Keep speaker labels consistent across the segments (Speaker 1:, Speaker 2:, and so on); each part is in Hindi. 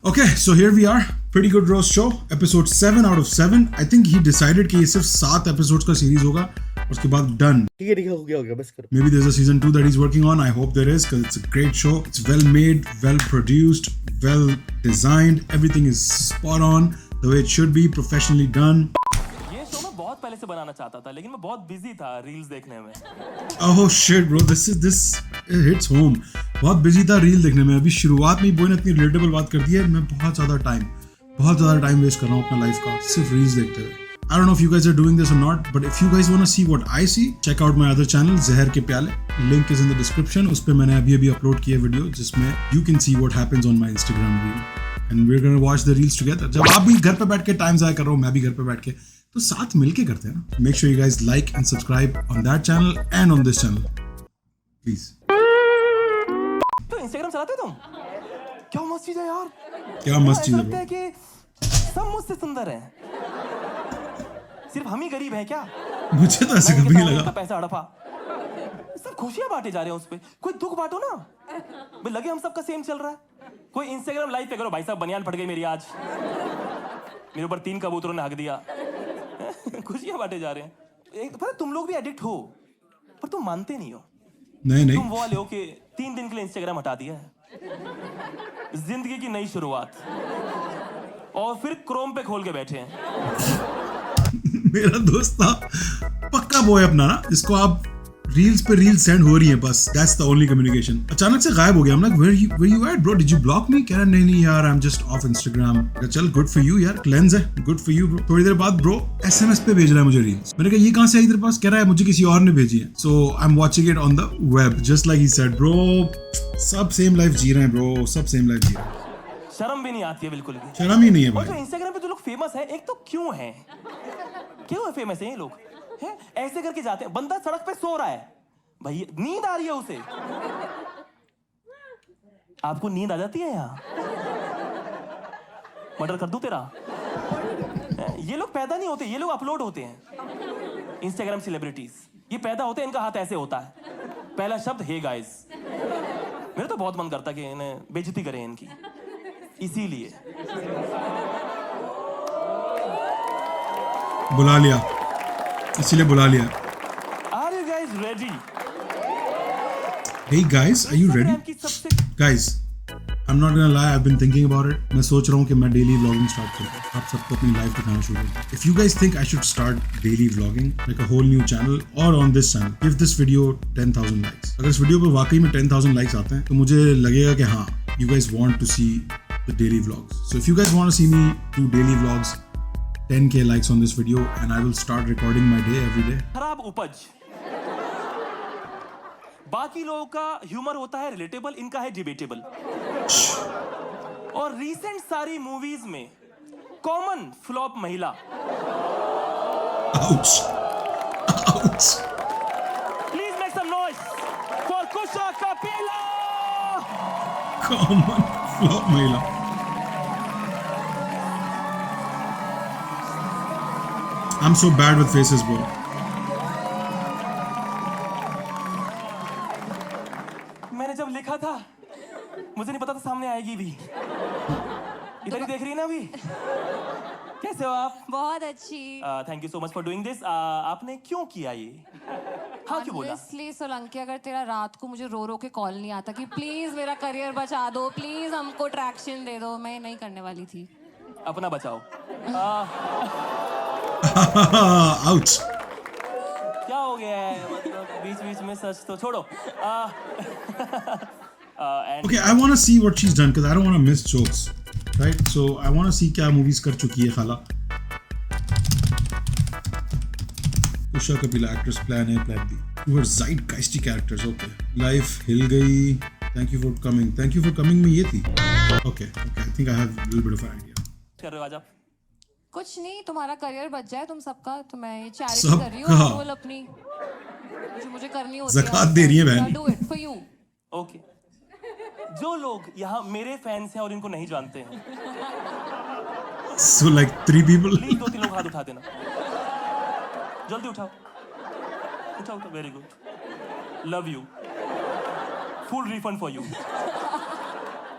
Speaker 1: Okay, so here we are. Pretty good roast show. Episode 7 out of 7. I think he decided कि ये सिर्फ 7 episodes का series होगा. उसके बाद done.
Speaker 2: ठीक है हो गया बस करो.
Speaker 1: Maybe there's a season 2 that he's working on. I hope there is because it's a great show. It's well made, well produced, well designed. Everything is spot on the way it should be, professionally done.
Speaker 3: ये शो मैं बहुत पहले से बनाना चाहता था लेकिन मैं बहुत बिजी था रील्स देखने में.
Speaker 1: Oh shit bro, this it hits home. बहुत बिजी था रील देखने में. अभी शुरुआत में ही बोय ने इतनी रिलेटेबल बात कर दी है. मैं बहुत ज्यादा टाइम वेस्ट कर रहा हूँ अपना लाइफ का सिर्फ रील्स देखते हुए. I don't know if you guys are doing this or not, but if you guys want to see what I see, check out my other channel, Zehar Ke Pyale. Link is in the description. उस पे मैंने अभी अपलोड किया वीडियो जिसमें you can see what happens on my Instagram reel. And we're gonna watch the reels together. जब आप भी घर पे बैठ के टाइम ज़ाया कर रहे हो, मैं भी घर पे बैठ के, तो साथ मिलके करते हैं ना. Make sure you guys like and subscribe on that channel and on this channel. Please.
Speaker 3: तो इंस्टाग्राम चलाते हो तुम? क्या मस्त चीज है यार.
Speaker 1: क्या मस्त चीज है
Speaker 3: लगता
Speaker 1: bro.
Speaker 3: है कि सब मुझसे सुंदर हैं. सिर्फ हम ही गरीब हैं क्या?
Speaker 1: मुझे तो ऐसे कभी नहीं लगा.
Speaker 3: पैसा हड़पा. सब खुशियां बांटे जा रहे हैं उस पे. कोई दुख बांटो ना. भाई लगे हम सबका सेम चल रहा है. कोई इंस्टाग्राम लाइव पे करो भाई साहब बनियान फट गई मेरी आज. मेरे ऊपर 3 कबूतरों ने हक दिया. खुशियां बांटे जा रहे हैं. एक पता तुम लोग भी एडिक्ट हो पर तुम मानते नहीं हो.
Speaker 1: नहीं
Speaker 3: तुम वो वाले हो कि 3 दिन के लिए इंस्टाग्राम हटा दिया है. जिंदगी की नई शुरुआत और फिर क्रोम पे खोल के बैठे हैं.
Speaker 1: मेरा दोस्त था पक्का बॉय अपना ना जिसको आप रील्स पे रील्स सेंड हो रही हैं बस. That's the only communication. अचानक से गायब हो गया. I'm like where you at bro? Did you block me? कह रहा नहीं यार I'm just off Instagram. चल good for you यार. क्लेंस है. Good for you bro. थोड़ी देर बाद ब्रो SMS पे भेज रहा है मुझे रील्स. मैंने कहा ये कहाँ से आई तेरे पास? कह रहा है मुझे किसी और ने भेजी है. So I'm watching it on the web just like he said bro. सब सेम लाइफ जी रहे हैं ब्रो. सब सेम लाइफ जी रहे हैं.
Speaker 3: शर्म भी नहीं आती है बिल्कुल भी.
Speaker 1: शर्म ही नहीं है
Speaker 3: और जो
Speaker 1: भाई.
Speaker 3: इंस्टाग्राम पे जो लोग फेमस है एक तो क्यों है फेमस है ये लोग हैं ऐसे करके जाते हैं. बंदा सड़क पे सो रहा है भाई नींद आ रही है उसे. आपको नींद आ जाती है यहाँ? मर्डर कर दूं तेरा. ये लोग पैदा नहीं होते ये लोग अपलोड होते हैं. इंस्टाग्राम सेलिब्रिटीज ये पैदा होते हैं इनका हाथ ऐसे होता है. पहला शब्द हे गाइस. मेरा तो बहुत मन करता कि इन्हें बेइज्जती करें इनकी. इसीलिए
Speaker 1: बुला लिया. इसीलिए बुला लिया.
Speaker 3: Are you guys ready?
Speaker 1: Hey guys, are you ready?
Speaker 3: Instagram की सबसे
Speaker 1: Guys, I'm not gonna lie, I've been thinking about it. मैं सोच रहा हूँ कि मैं डेली व्लॉगिंग स्टार्ट करूँ. आप सबको अपनी लाइफ दिखाना शुरू करूँ. If you guys think I should start daily vlogging, like a whole new channel, or on this channel, give this video 10,000 likes. अगर इस वीडियो पे वाकई में 10,000 likes आते हैं, तो मुझे लगेगा कि हाँ, you guys want to see the daily vlogs. So if you guys want to see me do daily vlogs, 10k likes on this video, and I will start recording my day every day.
Speaker 3: खराब उपज. बाकी लोगों का ह्यूमर होता है रिलेटेबल इनका है डिबेटेबल. और रीसेंट सारी मूवीज में कॉमन फ्लॉप महिला.
Speaker 1: Ouch! Ouch!
Speaker 3: Please make some noise for Kusha Kapila.
Speaker 1: Common flop महिला. I'm so bad with faces, bro.
Speaker 3: मैंने जब लिखा था मुझे नहीं पता था सामने आएगी भी. इधर ही देख रही है ना अभी. कैसे हो आप?
Speaker 4: बहुत अच्छी.
Speaker 3: Thank you so much for doing this. आपने क्यों किया ये? हाँ क्यों बोला?
Speaker 4: इसलिए सोलंकी अगर तेरा रात को मुझे रो रो के कॉल नहीं आता कि प्लीज मेरा करियर बचा दो, प्लीज हमको ट्रैक्शन दे दो, मैं नहीं करने वाली थी.
Speaker 3: अपना बचाओ.
Speaker 1: Ouch!
Speaker 3: क्या हो गया है मतलब बीच बीच में सच तो छोड़ो. and
Speaker 1: Okay, I want to see what she's done because I don't want to miss jokes, right? So I want to see क्या movies कर चुकी है खाला. Usha Kapila actress plan A, plan B. You were zeitgeisty characters, okay. Life हिल गई. Thank you for coming. Thank you for coming में ये थी. Okay, I think I have a little bit of an idea.
Speaker 3: कर रहे हो आज आप?
Speaker 4: कुछ नहीं, तुम्हारा करियर बच जाए तुम सबका. तो मैं ये चैरिटी
Speaker 1: सबका?
Speaker 4: कर रही हूँ रोल अपनी जो मुझे करनी होती है.
Speaker 1: ज़कात दे रही है बहन.
Speaker 4: Do it for you.
Speaker 3: Okay. जो लोग यहाँ मेरे फैंस हैं और इनको नहीं जानते हैं
Speaker 1: So like 3 people.
Speaker 3: प्लीज 2-3 लोग हाथ उठा देना. जल्दी उठाओ. उठाओ. Very good. Love you. Full refund for you.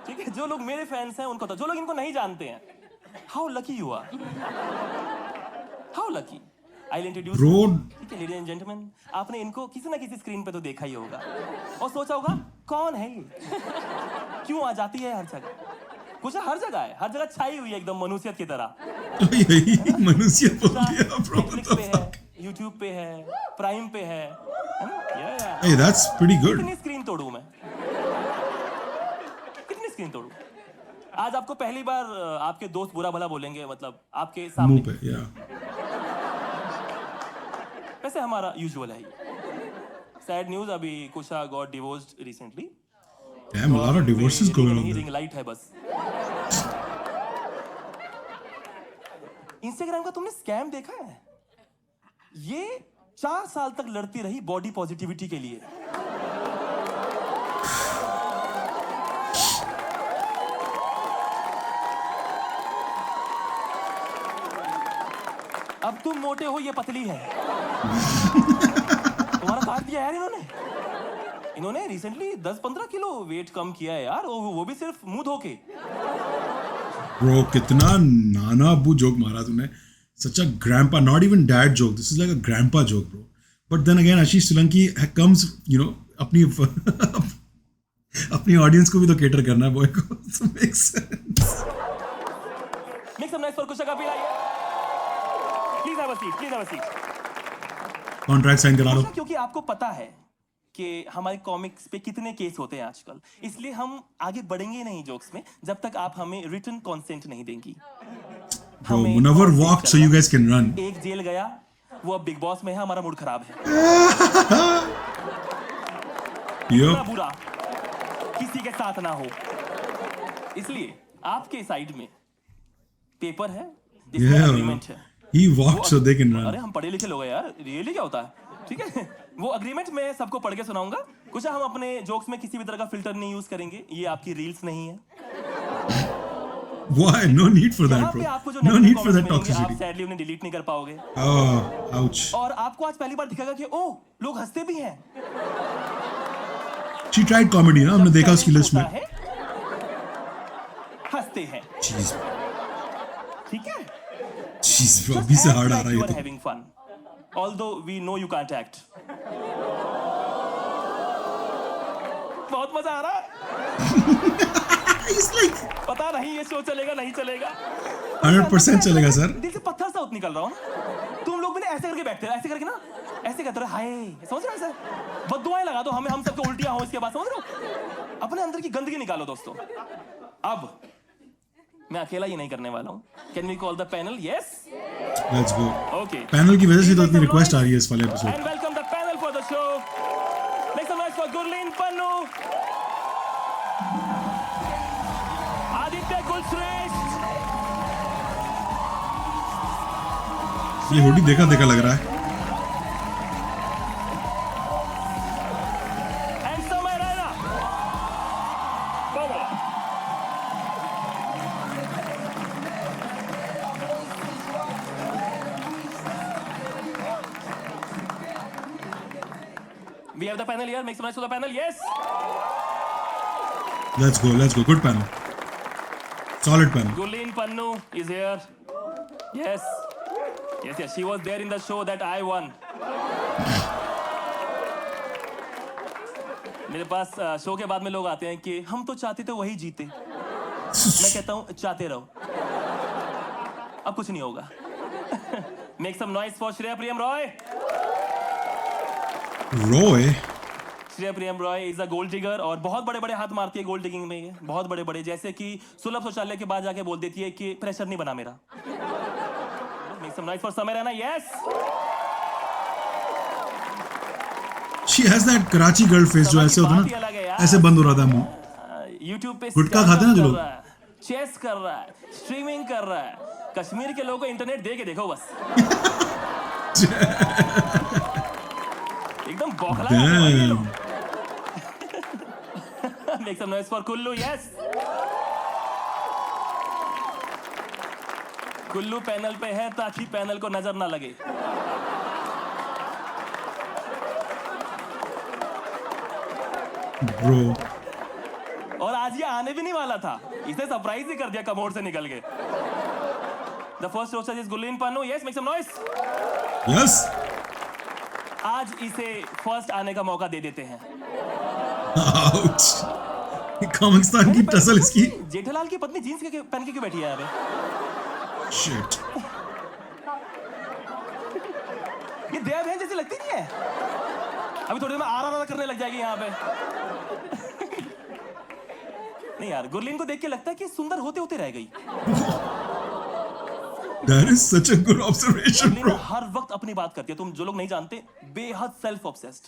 Speaker 3: ठीक है जो लोग मेरे फैंस हैं उनको तो, जो लोग इनको नहीं जानते हैं, how lucky you are, how lucky. I introduce,
Speaker 1: Bro.
Speaker 3: ठीक है लेडीज एंड जेंटलमैन, आपने इनको किसी ना किसी स्क्रीन पे तो देखा ही होगा और सोचा होगा कौन है ये, क्यों आ जाती है हर जगह। कुछ हर जगह है, हर जगह छाई हुई है एकदम मनुष्यत की तरह।
Speaker 1: यही मनुष्य बोल दिया bro.
Speaker 3: नेटफ्लिक्स पे है, यूट्यूब पे है, प्राइम पे है ना? Yeah.
Speaker 1: Hey, that's pretty good.
Speaker 3: कितनी स्क्रीन तोड़ू मैं, कितनी स्क्रीन तोड़ू। आज आपको पहली बार आपके दोस्त बुरा भला बोलेंगे, मतलब आपके
Speaker 1: मुंह
Speaker 3: सामने।
Speaker 1: पे, yeah.
Speaker 3: वैसे हमारा यूजुअल है। सैड न्यूज, अभी Kusha got divorced recently.
Speaker 1: Damn, a lot of divorces going on there.
Speaker 3: Ring light है बस। इंस्टाग्राम का तुमने स्कैम देखा है? ये 4 साल तक लड़ती रही बॉडी पॉजिटिविटी के लिए। अब तुम मोटे हो, ये पतली है। तुम्हारा काट दिया यार इन्होंने रिसेंटली 10-15 किलो वेट कम किया है यार, वो भी सिर्फ मुंह धो के।
Speaker 1: Bro, कितना नाना अब्बू जोक मारा तूने. Such a grandpa, not even dad joke. This is like a grandpa joke, bro. But then again, Ashish Solanki comes, you know, अपनी अपनी ऑडियंस को भी तो केटर करना है बॉय को. So makes sense.
Speaker 3: Make some noise for Kusha Kapil. Please have a seat. Please have a seat.
Speaker 1: Contract sign करा लो.
Speaker 3: क्योंकि आपको पता है कि हमारे कॉमिक्स पे कितने केस होते हैं आजकल, इसलिए हम आगे बढ़ेंगे नहीं जोक्स में जब तक आप हमें रिटन कंसेंट नहीं देंगी।
Speaker 1: Bro, Munawar walked so you guys can run.
Speaker 3: एक जेल गया, वो अब बिग बॉस में है, हमारा मूड खराब है।
Speaker 1: Yup.
Speaker 3: बुरा किसी के साथ ना हो, इसलिए आपके साइड में पेपर है जिसमें
Speaker 1: Yeah.
Speaker 3: एग्रीमेंट है।
Speaker 1: He walked so they can
Speaker 3: अरे
Speaker 1: run.
Speaker 3: हम पढ़े लिखे लोग हैं यार, रियली क्या होता है, ठीक है। वो अग्रीमेंट में सबको पढ़ के सुनाऊंगा। कुछ हम अपने जोक्स में किसी भी तरह का फिल्टर नहीं यूज करेंगे, ये आपकी रील्स नहीं है।
Speaker 1: Why? No need for that,
Speaker 3: यहाँ पे
Speaker 1: bro.
Speaker 3: आपको जो
Speaker 1: No
Speaker 3: negative
Speaker 1: need for
Speaker 3: comments
Speaker 1: that
Speaker 3: मिलेंगे, आप
Speaker 1: toxicity.
Speaker 3: सैडली उन्हें डिलीट नहीं कर पाओगे।
Speaker 1: Oh, ouch.
Speaker 3: और आपको आज पहली बार दिखेगा कि ओ लोग हंसते भी हैं।
Speaker 1: She tried comedy, ना? हमने देखा उसकी लिस्ट में.
Speaker 3: होता है, हंसते हैं,
Speaker 1: Jeez,
Speaker 3: ठीक है।
Speaker 1: jeez, bro. अभी से hard आ रहा है
Speaker 3: You
Speaker 1: ये
Speaker 3: are
Speaker 1: तो.
Speaker 3: having fun, although we know you can't act. बहुत मजा आ रहा है।
Speaker 1: It's like
Speaker 3: पता नहीं ये शो चलेगा नहीं चलेगा।
Speaker 1: 100% चलेगा सर.
Speaker 3: दिल से पत्थर सा निकल रहा हूँ ना। तुम लोग भी ना ऐसे करके बैठते हो, ऐसे करके ना, ऐसे कहते रहे हाय, समझ रहे हो ऐसे बद्दुआएं लगा दो हमें, हम सबको उल्टियां हो इसके बाद, समझ रहे हो। अपने अंदर की गंदगी निकालो दोस्तों। अब मैं अकेला ये नहीं करने वाला हूँ। Can we call the panel? Yes,
Speaker 1: Let's go.
Speaker 3: Okay.
Speaker 1: Panel की वजह से तो इतनी रिक्वेस्ट आ रही है इस वाले episode.
Speaker 3: And welcome the panel for the show. Make some noise for Gurleen Pannu, Aditya Kulshrestha,
Speaker 1: ये हुडी देखा देखा लग रहा है.
Speaker 3: and Samay Raina. Bravo. We have the panel here. Make some noise for the panel. Yes.
Speaker 1: Let's go. Let's go. Good panel. Solid panel.
Speaker 3: Gurleen Pannu is here. Yes. Yes, yes. She was there in the show that I won. मेरे पास शो के बाद में लोग आते हैं कि हम तो चाहते थे वही जीते। मैं कहता हूँ चाहते रहो, अब कुछ नहीं होगा। Make some noise for Shreya Priyam Roy.
Speaker 1: Roy.
Speaker 3: Shreya Priyam Roy is a gold digger और बहुत बड़े बड़े हाथ मारती है गोल्ड डिगिंग में। ये बहुत बड़े बड़े, जैसे कि सुलभ शौचालय के बाद जाके बोल देती है कि प्रेशर नहीं बना मेरा। Make some noise for समय रहना। Yes,
Speaker 1: She has that Karachi girl face जो ऐसे होता है ना, ऐसे बंद हो रहा था मुंह.
Speaker 3: यूट्यूब पे
Speaker 1: गुटखा खाते हैं ना जो लोग.
Speaker 3: चेस कर रहा है, स्ट्रीमिंग कर रहा है। कश्मीर के लोगों को इंटरनेट दे के देखो बस। एकदम बौखला है ये लोग। Make some noise for Kullu. Yes, Kullu panel पे है ताकि पैनल को नजर ना लगे।
Speaker 1: Bro.
Speaker 3: और आज ये आने भी नहीं वाला था, इसे सरप्राइज ही कर दिया कमोड से निकल के। The first roaster is Gurleen Pannu. Yes, make some noise.
Speaker 1: Yes.
Speaker 3: आज इसे फर्स्ट आने का मौका दे देते हैं।
Speaker 1: Ouch. कामिस्तान की टसल इसकी।
Speaker 3: जेठालाल की पत्नी जीन्स के पहन के क्यों बैठी है यहाँ पे?
Speaker 1: Shit.
Speaker 3: ये देव बहन जैसी लगती नहीं है? अभी थोड़ी देर में आरा करने लग जाएगी यहाँ पे। नहीं यार, गुरलीन को देख के लगता है कि सुंदर होते होते रह गई।
Speaker 1: That is such a good observation, bro.
Speaker 3: हर वक्त अपनी बात करती है, तुम जो लोग नहीं जानते, बेहद सेल्फ ऑब्सेस्ड,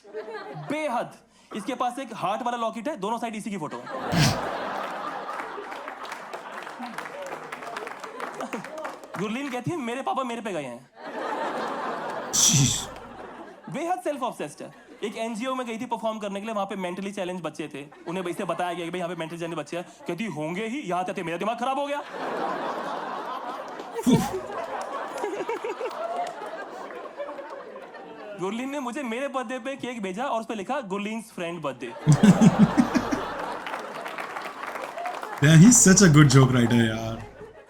Speaker 3: बेहद। इसके पास एक हार्ट वाला लॉकेट है, दोनों साइड इसी की फोटो है। गुरलीन कहती है मेरे पापा मेरे पे गए हैं।
Speaker 1: Jeez.
Speaker 3: बेहद सेल्फ ऑब्सेस्ड है। एक एनजीओ में गई थी परफॉर्म करने के लिए, वहां पे मेंटली चैलेंज बच्चे थे, उन्हें वैसे बताया गया कि भाई यहाँ पे मेंटली चैलेंज बच्चे हैं। कहती होंगे ही, यहाँ तक मेरा दिमाग खराब हो गया। गुरलीन ने मुझे मेरे बर्थडे पे केक भेजा और उस पे लिखा Gurleen's friend birthday.
Speaker 1: Yeah, he's such a good joke writer, यार।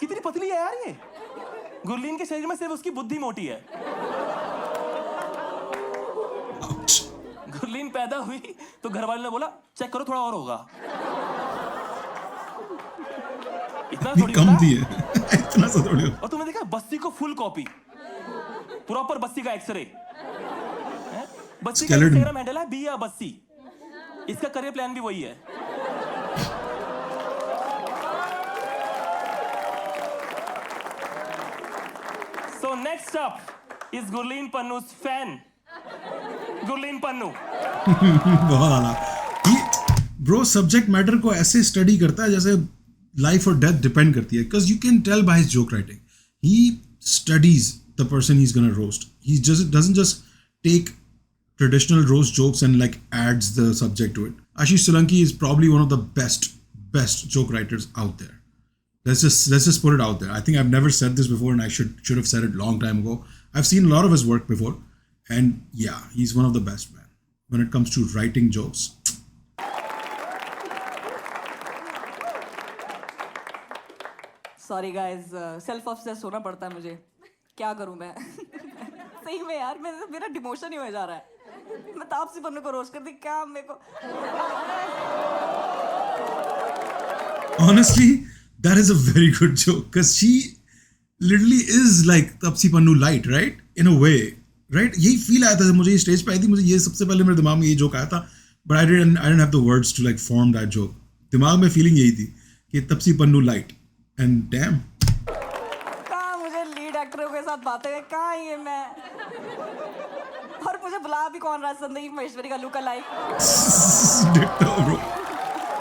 Speaker 3: कितनी पतली है यार ये। गुरलीन के शरीर में सिर्फ उसकी बुद्धि मोटी है।
Speaker 1: Ouch.
Speaker 3: गुरलीन पैदा हुई तो घर वालों ने बोला चेक करो थोड़ा और होगा। इतना थोड़ी
Speaker 1: कम
Speaker 3: होता
Speaker 1: थी
Speaker 3: है।
Speaker 1: है। इतना सा थोड़ी होता।
Speaker 3: और तुमने देखा बस्सी को फुल कॉपी, प्रॉपर बस्सी का एक्सरे। बस्सी का
Speaker 1: Skeleton.
Speaker 3: इंस्टाग्राम हैंडल है बिया बस्सी। इसका करियर प्लान भी वही है। So next up is Gurleen Pannu's fan, Gurleen Pannu.
Speaker 1: बहुत आला। ब्रो सब्जेक्ट मैटर को ऐसे स्टडी करता है जैसे लाइफ और डेथ डिपेंड करती है, because you can tell by his joke writing he studies the person he is gonna roast. He doesn't just take traditional roast jokes and like adds the subject to it. Ashish Solanki is probably one of the best joke writers out there. Let's just put it out there. I think I've never said this before and I should have said it long time ago. I've seen a lot of his work before and yeah, he's one of the best, man, when it comes to writing jokes.
Speaker 2: Sorry guys, self obsess होना पड़ता है मुझे, क्या करूं मैं। सही में यार, मेरा डिमोशन ही हो जा रहा है। मैं तापसी पन्नू को रोस्ट कर दी क्या मेरे को।
Speaker 1: Honestly, that is a very good joke because she literally is like Taapsee Pannu light, right? In a way, right? यही फील आया था जब मुझे ये स्टेज पे आई थी, मुझे ये सबसे पहले मेरे दिमाग में ये जोक आया था, but I didn't have the words to like form that joke. दिमाग में फीलिंग यही थी कि Taapsee Pannu light and damn.
Speaker 2: कहाँ मुझे लीड एक्टरों के साथ बातें हैं, कहाँ ये मैं। और मुझे बुला भी कौन रहा है, संदीप महेश्वरी का look alike.
Speaker 1: Ditto, bro.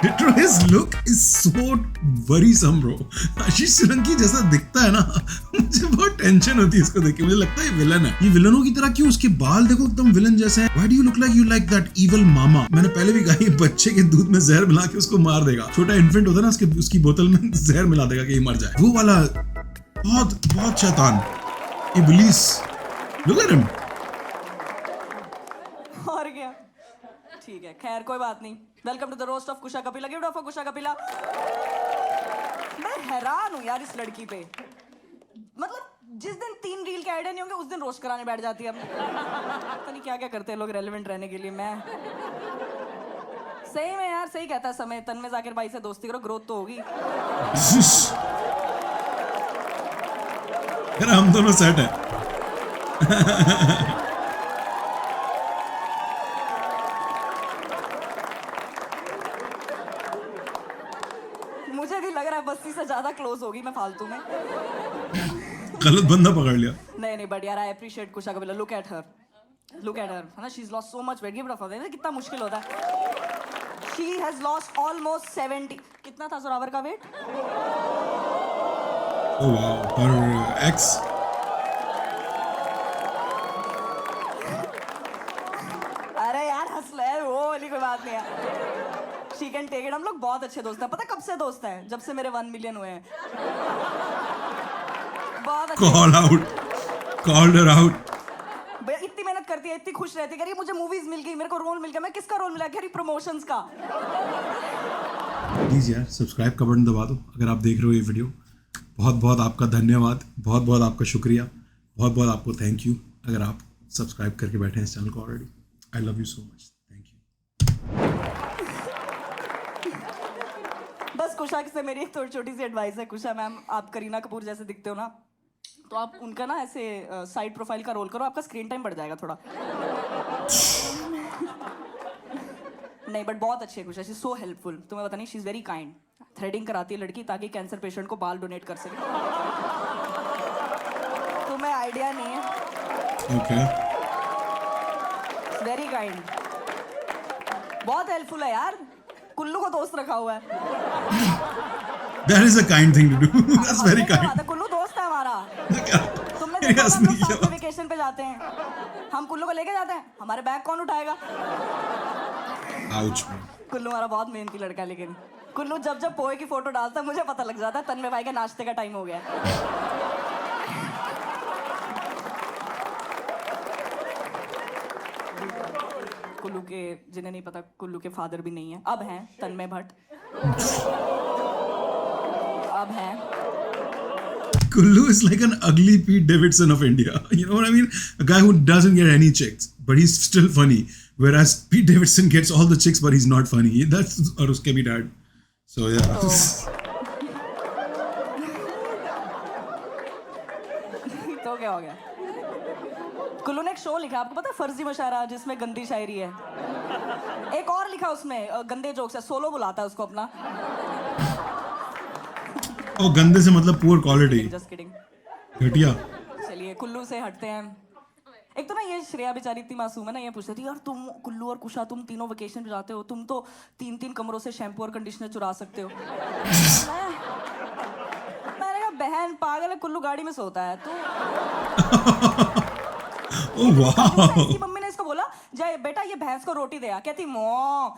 Speaker 1: Ditto, his look is so worrisome, bro. आशीष सोलंकी जैसा दिखता है ना, मुझे बहुत टेंशन होती है इसको देख के। मुझे लगता है ये विलन है। ये विलनों की तरह क्यों? उसके बाल देखो एकदम विलन जैसे हैं। Why do you look like that evil mama? मैंने पहले भी कहा ये बच्चे के दूध में जहर मिला के उसको मार देगा। छोटा इन्फेंट होता है ना, उसकी बोतल में जहर मिला देगा कि ये मर जाए। वो वाला बहुत शैतान इब्लीस। Look at him.
Speaker 2: और क्या, ठीक है, खैर कोई बात नहीं। Welcome to the roast of Kusha Kapila. Give it up for Kusha Kapila. मैं हैरान हूँ यार इस लड़की पे। मतलब जिस दिन 3 रील के आइडिया नहीं होंगे उस दिन रोस्ट कराने बैठ जाती है। पता नहीं क्या क्या करते हैं लोग रेलेवेंट रहने के लिए। मैं सही में यार, सही कहता है समय, तन्मय जाकिर भाई से दोस्ती करो, ग्रोथ तो होगी।
Speaker 1: यार हम दोनों सेट है।
Speaker 2: मुझे भी लग रहा है बस्ती से ज्यादा क्लोज होगी मैं फालतू में।
Speaker 1: गलत बंदा पकड़ लिया।
Speaker 2: नहीं बट यार I appreciate Kusha Kapila. Look at her है ना, she is lost so much weight. Give it up for them. कितना मुश्किल होता है। She has lost almost 70। कितना था जोरावर का weight?
Speaker 1: Oh wow, her ex.
Speaker 2: अरे यार हंस ले, वो वाली कोई बात नहीं है। She can take it. हम लोग बहुत अच्छे दोस्त हैं। पता कब से दोस्त हैं? जब से मेरे 1 मिलियन हुए हैं। बहुत अच्छे।
Speaker 1: Called her out.
Speaker 2: भैया इतनी मेहनत करती है, इतनी खुश रहती है, कह रही मुझे मूवीज मिल गई, मेरे को रोल मिल गया। मैं किसका रोल मिला? कह रही प्रमोशंस का।
Speaker 1: प्लीज़ यार सब्सक्राइब का बटन दबा दो अगर आप देख रहे हो ये वीडियो। बहुत बहुत आपका धन्यवाद, बहुत बहुत आपका शुक्रिया, बहुत बहुत आपको थैंक यू अगर आप सब्सक्राइब करके बैठे हैं इस चैनल को already. I love you so much, thank you.
Speaker 2: बस कुशा से मेरी एक थोड़ी छोटी सी एडवाइस है। कुशा मैम, आप करीना कपूर जैसे दिखते हो ना, तो आप उनका ना ऐसे साइड प्रोफाइल का रोल करो, आपका स्क्रीन टाइम बढ़ जाएगा थोड़ा। नहीं बट बहुत अच्छी है कुशा, शी सो हेल्पफुल। तुम्हें पता नहीं, she is very kind. Threading कराती है लड़की ताकि कैंसर पेशेंट को बाल डोनेट कर सके। तुम्हें आइडिया नहीं है।
Speaker 1: ओके,
Speaker 2: वेरी काइंड, बहुत हेल्पफुल है यार। कुल्लू को दोस्त रखा हुआ है।
Speaker 1: That is a kind thing to do, that's very kind.
Speaker 2: Kullu दोस्त है हमारा। तुमने
Speaker 1: Yes,
Speaker 2: देखा हम लोग
Speaker 1: नहीं
Speaker 2: साथ
Speaker 1: किया।
Speaker 2: में वेकेशन पे जाते हैं, हम कुल्लू को लेके जाते हैं, हमारे बैग कौन उठाएगा?
Speaker 1: आउच।
Speaker 2: कुल्लू हमारा बहुत मेहनती लड़का है, लेकिन कुल्लू जब जब पोहे की फोटो डालता है मुझे पता लग जाता है तन्मय भाई का नाश्ते का टाइम हो गया है। कुल्लू के, जिन्हें नहीं पता, कुल्लू के फादर भी नहीं है, अब हैं तन्मय भट्ट। अब हैं
Speaker 1: Kullu is like an ugly Pete Davidson of India. You know what I mean? A guy who doesn't get any chicks, but he's still funny. Whereas Pete Davidson gets all the chicks, but he's not funny. That's or uske bhi dad. So yeah.
Speaker 2: तो क्या हो गया? कुल्लू ने एक शो लिखा, आपको पता है, फर्जी मुशायरा, जिसमें गंदी शायरी है। एक और लिखा उसमें गंदे जोक्स है, सोलो बुलाता है उसको अपना।
Speaker 1: Oh, गंदे से मतलब पुअर क्वालिटी।
Speaker 2: Just kidding.
Speaker 1: घटिया।
Speaker 2: चलिए कुल्लू से हटते हैं। एक तो ना ये श्रेया बेचारी इतनी मासूम है ना, ये पूछ रही थी यार तुम कुल्लू और कुशा तुम तीनों वेकेशन पे जाते हो, तुम तो 3-3 कमरों से शैम्पू और कंडीशनर चुरा सकते हो। मैंने कहा बहन पागल है, कुल्लू गाड़ी में सोता है तू।
Speaker 1: Oh wow.
Speaker 2: इसकी मम्मी ने इसको बोला, जाए बेटा ये भैंस को रोटी दे आ। कहती मो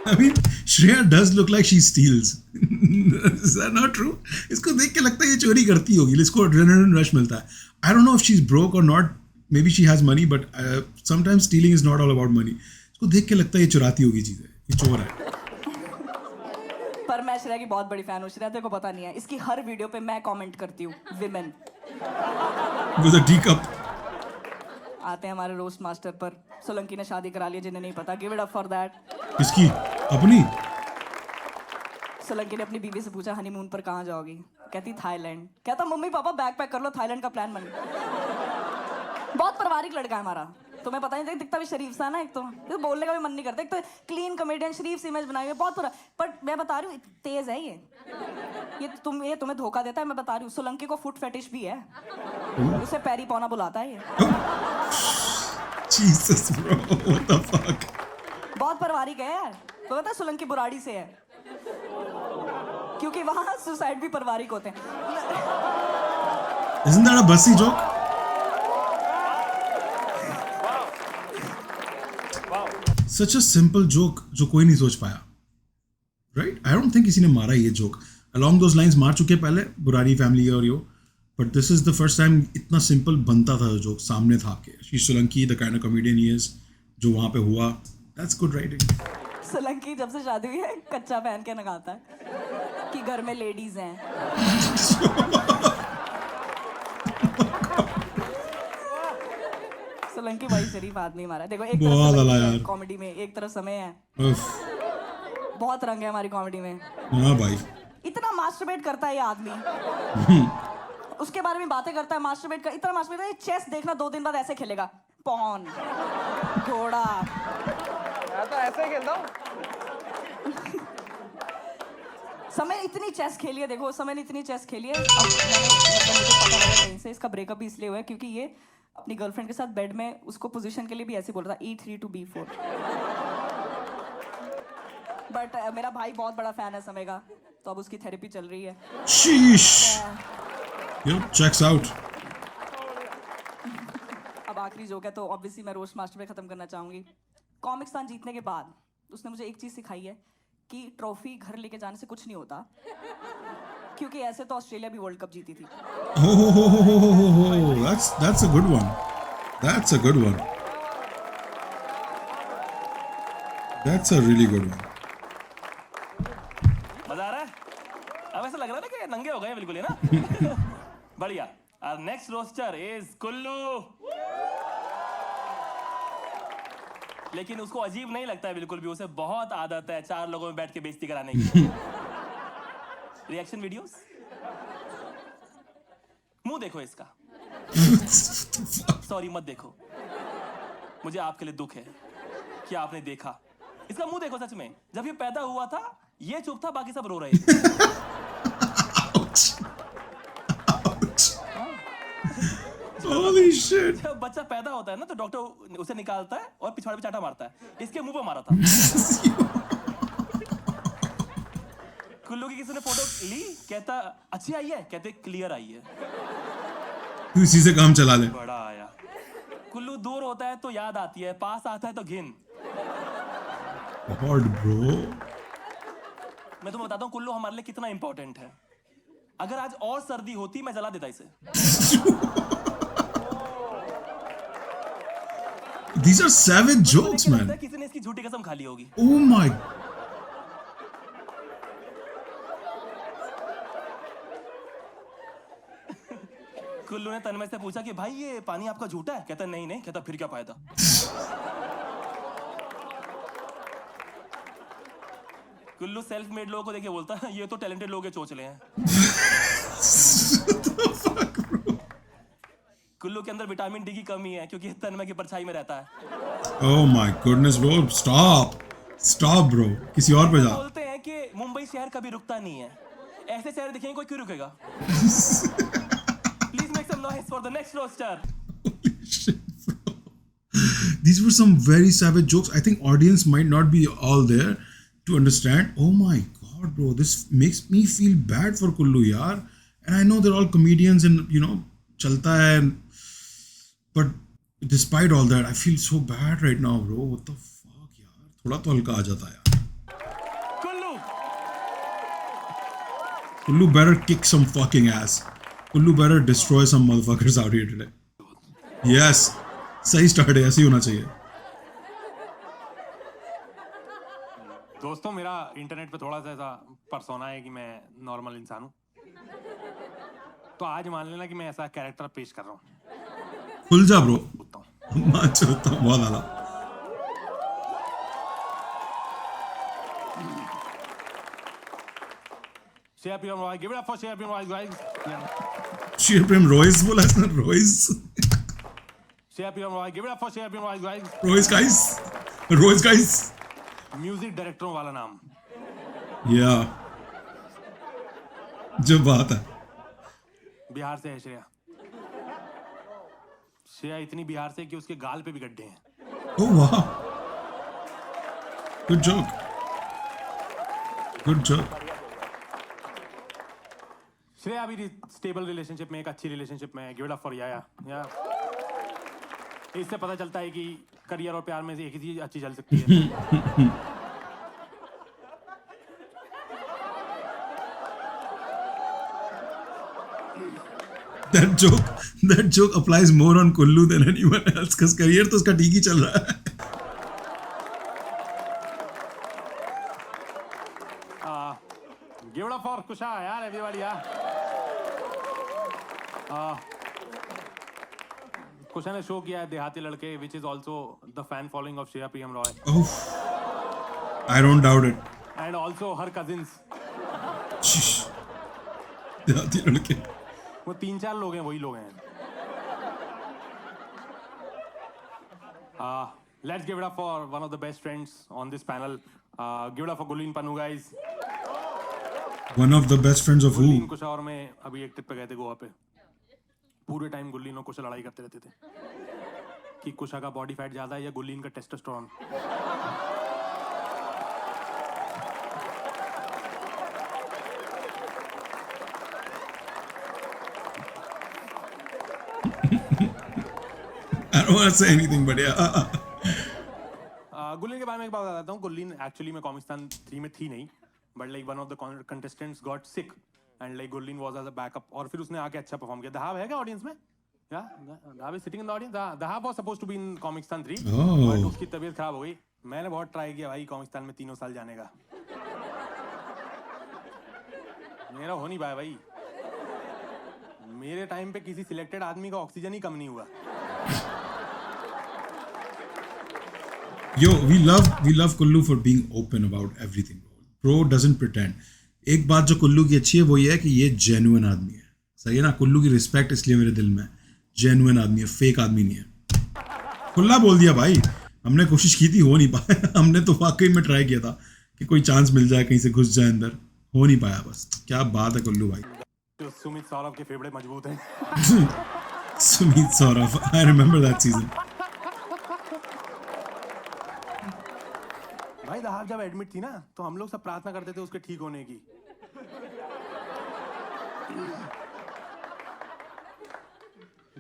Speaker 1: I mean, Shreya does look like she steals. Is that not true? इसको देख के लगता है ये चोरी करती होगी, इसको adrenaline rush मिलता है. I don't know if she's broke or not. Maybe she has money, but sometimes stealing is not all about money. इसको देख के लगता है ये चुराती होगी चीजें, ये चोर है.
Speaker 2: पर मैं श्रेया की बहुत बड़ी फैन हूँ। श्रेया तेरे को पता नहीं है, इसकी हर वीडियो पे मैं कमेंट करती हूँ विमेन।
Speaker 1: With a teacup.
Speaker 2: आते हैं हमारे रोस्ट मास्टर पर। सोलंकी ने शादी करा ली, जिन्हें नहीं पता, give it up for that.
Speaker 1: किसकी? अपनी?
Speaker 2: सोलंकी ने अपनी बीवी से पूछा हनीमून पर कहाँ जाओगी? कहती थाईलैंड। कहता मम्मी पापा बैग पैक कर लो, थाईलैंड का प्लान बन गया। बहुत पारिवारिक लड़का है हमारा, तुम्हें पता नहीं, दिखता भी शरीफ सा ना, एक तो बोलने का भी मन नहीं करता, एक तो क्लीन कॉमेडियन शरीफ सी इमेज बनाई हुई है, बहुत पूरा। पर मैं बता रही हूँ तेज है ये तुम्हें धोखा देता है, मैं बता रही हूँ। सोलंकी को फुट फेटिश भी है, उसे पैरी पौना बुलाता है ये।
Speaker 1: Jesus bro, what the fuck?
Speaker 2: बहुत पारिवारिक है यार। तो पता है सोलंकी बुराड़ी से है, क्योंकि वहां सुसाइड भी पारिवारिक होते हैं।
Speaker 1: Isn't that a bussy joke? Such a simple joke जो कोई नहीं सोच पाया, right? I don't think किसी ने मारा ये joke. Along those lines मार चुके पहले बुराड़ी फैमिली और यो, but this is the first time इतना simple बनता था joke, सामने था आपके। She's Solanki, the kind of comedian he is, जो वहाँ पे हुआ, that's good writing.
Speaker 2: सोलंकी जब से शादी हुई है कच्चा पहन के नगाता है कि घर में लेडीज हैं। सोलंकी भाई शरीफ आदमी हमारा। देखो एक
Speaker 1: बहुत अला यार।
Speaker 2: तरफ कॉमेडी में एक तरफ समय है,
Speaker 1: उफ,
Speaker 2: बहुत रंग है हमारी कॉमेडी में।
Speaker 1: हाँ भाई।
Speaker 2: इतना मास्टरबेट करता है ये आदमी, उसके बारे में बातें करता है, मास्टरबेट कर, इतना मास्टरबेट। चेस देखना 2 दिन बाद ऐसे खेलेगा, पॉन घोड़ा।
Speaker 5: मैं तो ऐसे ही खेलता हूँ।
Speaker 2: समय ने इतनी चेस खेली है, देखो समय ने इतनी चेस खेली है। अब मैंने मतलब मुझे पता लगा कहीं से इसका ब्रेकअप भी इसलिए हुआ है क्योंकि ये अपनी गर्लफ्रेंड के साथ बेड में उसको पोजीशन के लिए भी ऐसे बोल रहा था, E3 to B4। बट मेरा भाई बहुत बड़ा फैन है समय का, तो अब उसकी थेरेपी चल रही है।
Speaker 1: Sheesh. Yep, checks out.
Speaker 2: अब आखिरी जोक है, तो ऑब्वियसली मैं रोस्ट मास्टर पे खत्म करना चाहूंगी। कॉमिक्सान जीतने के बाद उसने मुझे एक चीज सिखाई है कि ट्रॉफी घर लेके जाने से कुछ नहीं होता, क्योंकि ऐसे तो ऑस्ट्रेलिया भी वर्ल्ड कप जीती थी।
Speaker 1: That's a good one. That's a good one. That's a really good one.
Speaker 3: मजा आ रहा है? अब ऐसा लग रहा है ना कि नंगे हो गए बिल्कुल, है ना? बढ़िया. Our next roaster is Kullu. लेकिन उसको अजीब नहीं लगता है बिल्कुल भी, उसे बहुत आदत है 4 लोगों में बैठ के बेइज्जती कराने की. Reaction videos? मुंह देखो इसका. सॉरी मत देखो. मुझे आपके लिए दुख है कि आपने देखा. इसका मुंह देखो. सच में जब ये पैदा हुआ था ये चुप था, बाकी सब रो रहे थे.
Speaker 1: Holy shit.
Speaker 3: जब बच्चा पैदा होता है ना तो डॉक्टर उसे निकालता है और पिछवाड़े पे चाटा मारता है. इसके मुंह पे मारा था. कुल्लू की किसी ने फोटो ली, कहता अच्छी आई है, कहते क्लियर आई है.
Speaker 1: तू इसी से काम चला ले.
Speaker 3: बड़ा आया. कुल्लू दूर होता है तो याद आती है, पास आता है तो घिन.
Speaker 1: God, bro.
Speaker 3: मैं तुम्हें बताता हूँ कुल्लू हमारे लिए कितना इंपॉर्टेंट है. अगर आज और सर्दी होती मैं जला देता इसे.
Speaker 1: These are savage jokes,
Speaker 3: लगता है
Speaker 1: man.
Speaker 3: किसी ने इसकी झूठी कसम खा ली होगी.
Speaker 1: Oh my.
Speaker 3: कुल्लू ने तन्मय से पूछा कि भाई ये पानी आपका झूठा है, कहता नहीं नहीं, कहता फिर क्या फायदा. कुल्लू सेल्फ मेड लोगों को देखे बोलता है ये तो टैलेंटेड लोग के चोचले हैं. कुल्लू के अंदर विटामिन डी की कमी है क्योंकि तन्मय की परछाई में रहता है.
Speaker 1: Oh my goodness, bro. Stop. Stop, bro. किसी और पे जा.
Speaker 3: बोलते हैं कि मुंबई शहर कभी रुकता नहीं है. ऐसे शहर देखेंगे कोई क्यों रुकेगा. Please make some noise for the next roaster.
Speaker 1: Holy shit, bro. These were some very savage jokes. I think audience might not be all there to understand. Oh my god, bro. This makes me feel bad for Kullu, yaar. And I know they're all comedians and, you know, chalta hai. But despite all that, I feel so bad right now, bro. What the fuck, yaar. थोड़ा तो हल्का आ जाता है यार.
Speaker 3: Kullu
Speaker 1: Kullu better kick some fucking ass. Kullu better destroy some motherfuckers out here today. Yes. सही स्टार्ट है, ऐसे ही होना चाहिए.
Speaker 6: दोस्तों मेरा इंटरनेट पे थोड़ा सा ऐसा पर्सोना है कि मैं नॉर्मल इंसान हूँ, तो आज मान लेना कि मैं ऐसा कैरेक्टर पेश कर रहा हूँ.
Speaker 1: खुल जा ब्रो.
Speaker 6: बोलता हूँ.
Speaker 1: मैं चलता हूँ बहुत आला.
Speaker 6: Share premium Roy, give it up for share premium Roy guys.
Speaker 1: Share Prem Royce बोला इसने. Royce.
Speaker 6: Share premium Roy, give it up for share premium Roy guys.
Speaker 1: Royce guys. Royce guys.
Speaker 6: Music डायरेक्टरों वाला नाम.
Speaker 1: या जो बात है.
Speaker 6: बिहार से है श्रेया. श्रेया इतनी बिहार से कि उसके गाल पे भी गड्ढे हैं.
Speaker 1: ओह वाह. Good joke. Good joke.
Speaker 6: Shreya अभी स्टेबल रिलेशनशिप में, एक अच्छी रिलेशनशिप में. गिव इट अप फॉर या इससे पता चलता है कि करियर और प्यार में से एक ही चीज अच्छी चल सकती है.
Speaker 1: That joke applies more on Kullu than anyone else because career तो उसका ठीक ही चल रहा है.
Speaker 6: Give it up for Kusha, यार everybody यार. कुशा ने शो किया है देहाती लड़के, which is also the fan following of Shreya Priyam Roy.
Speaker 1: Oh, I don't doubt it.
Speaker 6: And also her cousins.
Speaker 1: Shh. देहाती लड़के.
Speaker 6: वो 3-4 लोग हैं, वही लोग हैं. Let's give it up for one of the best friends on this panel. Give it up for Gulleen Pannu, guys.
Speaker 1: One of the best friends of
Speaker 6: गुल्लीन
Speaker 1: who?
Speaker 6: कुशा और मैं अभी एक ट्रिप पे गए थे गोवा पे. पूरे टाइम गुल्लीन और कुशा लड़ाई करते रहते थे कि कुशा का बॉडी फैट ज्यादा है या गुल्लीन का testosterone.
Speaker 1: I don't want to say anything, but yeah.
Speaker 6: गुल्लीन के बारे में एक बात बताता हूँ. गुल्लीन एक्चुअली में कॉमिक्स्तान 3 में थी नहीं, but like one of the contestants got sick and like Gurleen was as a backup, और फिर उसने आके अच्छा परफॉर्म किया. दहाब है क्या ऑडियंस में? या Dahab is sitting in the audience. Dahab was supposed to be in Comicstaan 3,
Speaker 1: Oh.
Speaker 6: But उसकी तबीयत खराब हो गई. मैंने बहुत ट्राई किया भाई कॉमिस्तान में 3 साल जाने का, मेरा हो नहीं पाया भाई। मेरे टाइम पे किसी सिलेक्टेड आदमी का ऑक्सीजन ही कम नहीं हुआ।
Speaker 1: Yo, we love Kullu for being open about everything. Bro doesn't pretend. एक बात जो कुल्लू की अच्छी है वो ये है कि ये जेन्युइन आदमी है, सही है ना। कुल्लू की रिस्पेक्ट इसलिए मेरे दिल में, जेन्युइन आदमी है, फेक आदमी नहीं है। खुला बोल दिया भाई, हमने कोशिश की थी, हो नहीं पाया। हमने तो वाकई में ट्राई किया था कि कोई चांस मिल जाए, कहीं से घुस जाए अंदर, हो नहीं पाया बस। क्या बात है कुल्लू भाई।
Speaker 6: जो सुमित सौरभ के फेफड़े मजबूत हैं।
Speaker 1: Sumit Saurabh, I remember that season.
Speaker 6: भाई दहाब जब एडमिट थी ना तो हम लोग सब प्रार्थना करते थे उसके ठीक होने की।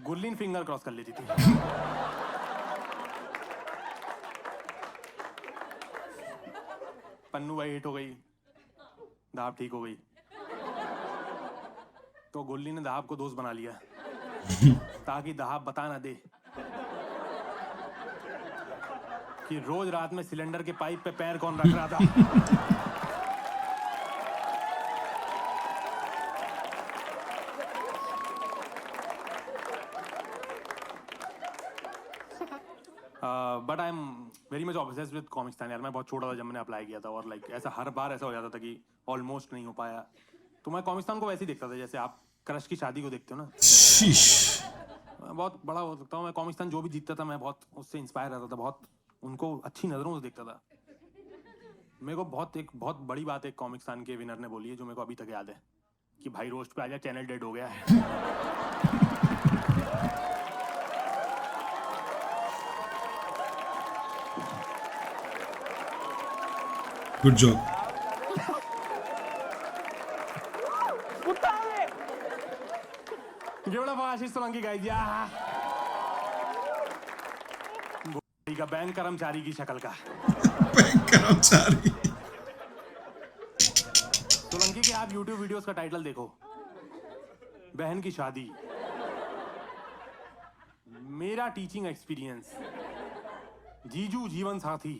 Speaker 6: गुरलीन फिंगर क्रॉस कर लेती थी। पन्नू भाई हिट हो गई, दहाब ठीक हो गई, तो गुल्ली ने दहाब को दोस्त बना लिया ताकि दहाब बता ना दे कि रोज रात में सिलेंडर के पाइप पे पैर कौन रख रहा था। But I am very much obsessed with Comicstaan यार। मैं बहुत छोटा था जब मैंने अप्लाई किया था और लाइक ऐसा हर बार ऐसा हो जाता था कि ऑलमोस्ट नहीं हो पाया। तो मैं कॉमिक्स्तान को वैसे ही देखता था जैसे आप क्रश की शादी को देखते हो ना। मैं बहुत बड़ा हो सकता हूँ, मैं कॉमिक्स्तान जो भी जीतता था मैं बहुत उससे इंस्पायर रहता था, बहुत उनको अच्छी नज़रों से देखता था। मेरे को बहुत बड़ी बात एक कॉमिक्स्तान के विनर ने बोली है जो मेरे को अभी तक याद है कि भाई रोस्ट पे आ जा, चैनल डेड हो गया है।
Speaker 1: Good job.
Speaker 6: जेवढा आशीष सोलंकी गाइस या का बैंक कर्मचारी की शक्ल का
Speaker 1: बैंक कर्मचारी।
Speaker 6: सोलंकी के आप YouTube वीडियोस का टाइटल देखो, बहन की शादी, मेरा टीचिंग एक्सपीरियंस, जीजू जीवन साथी,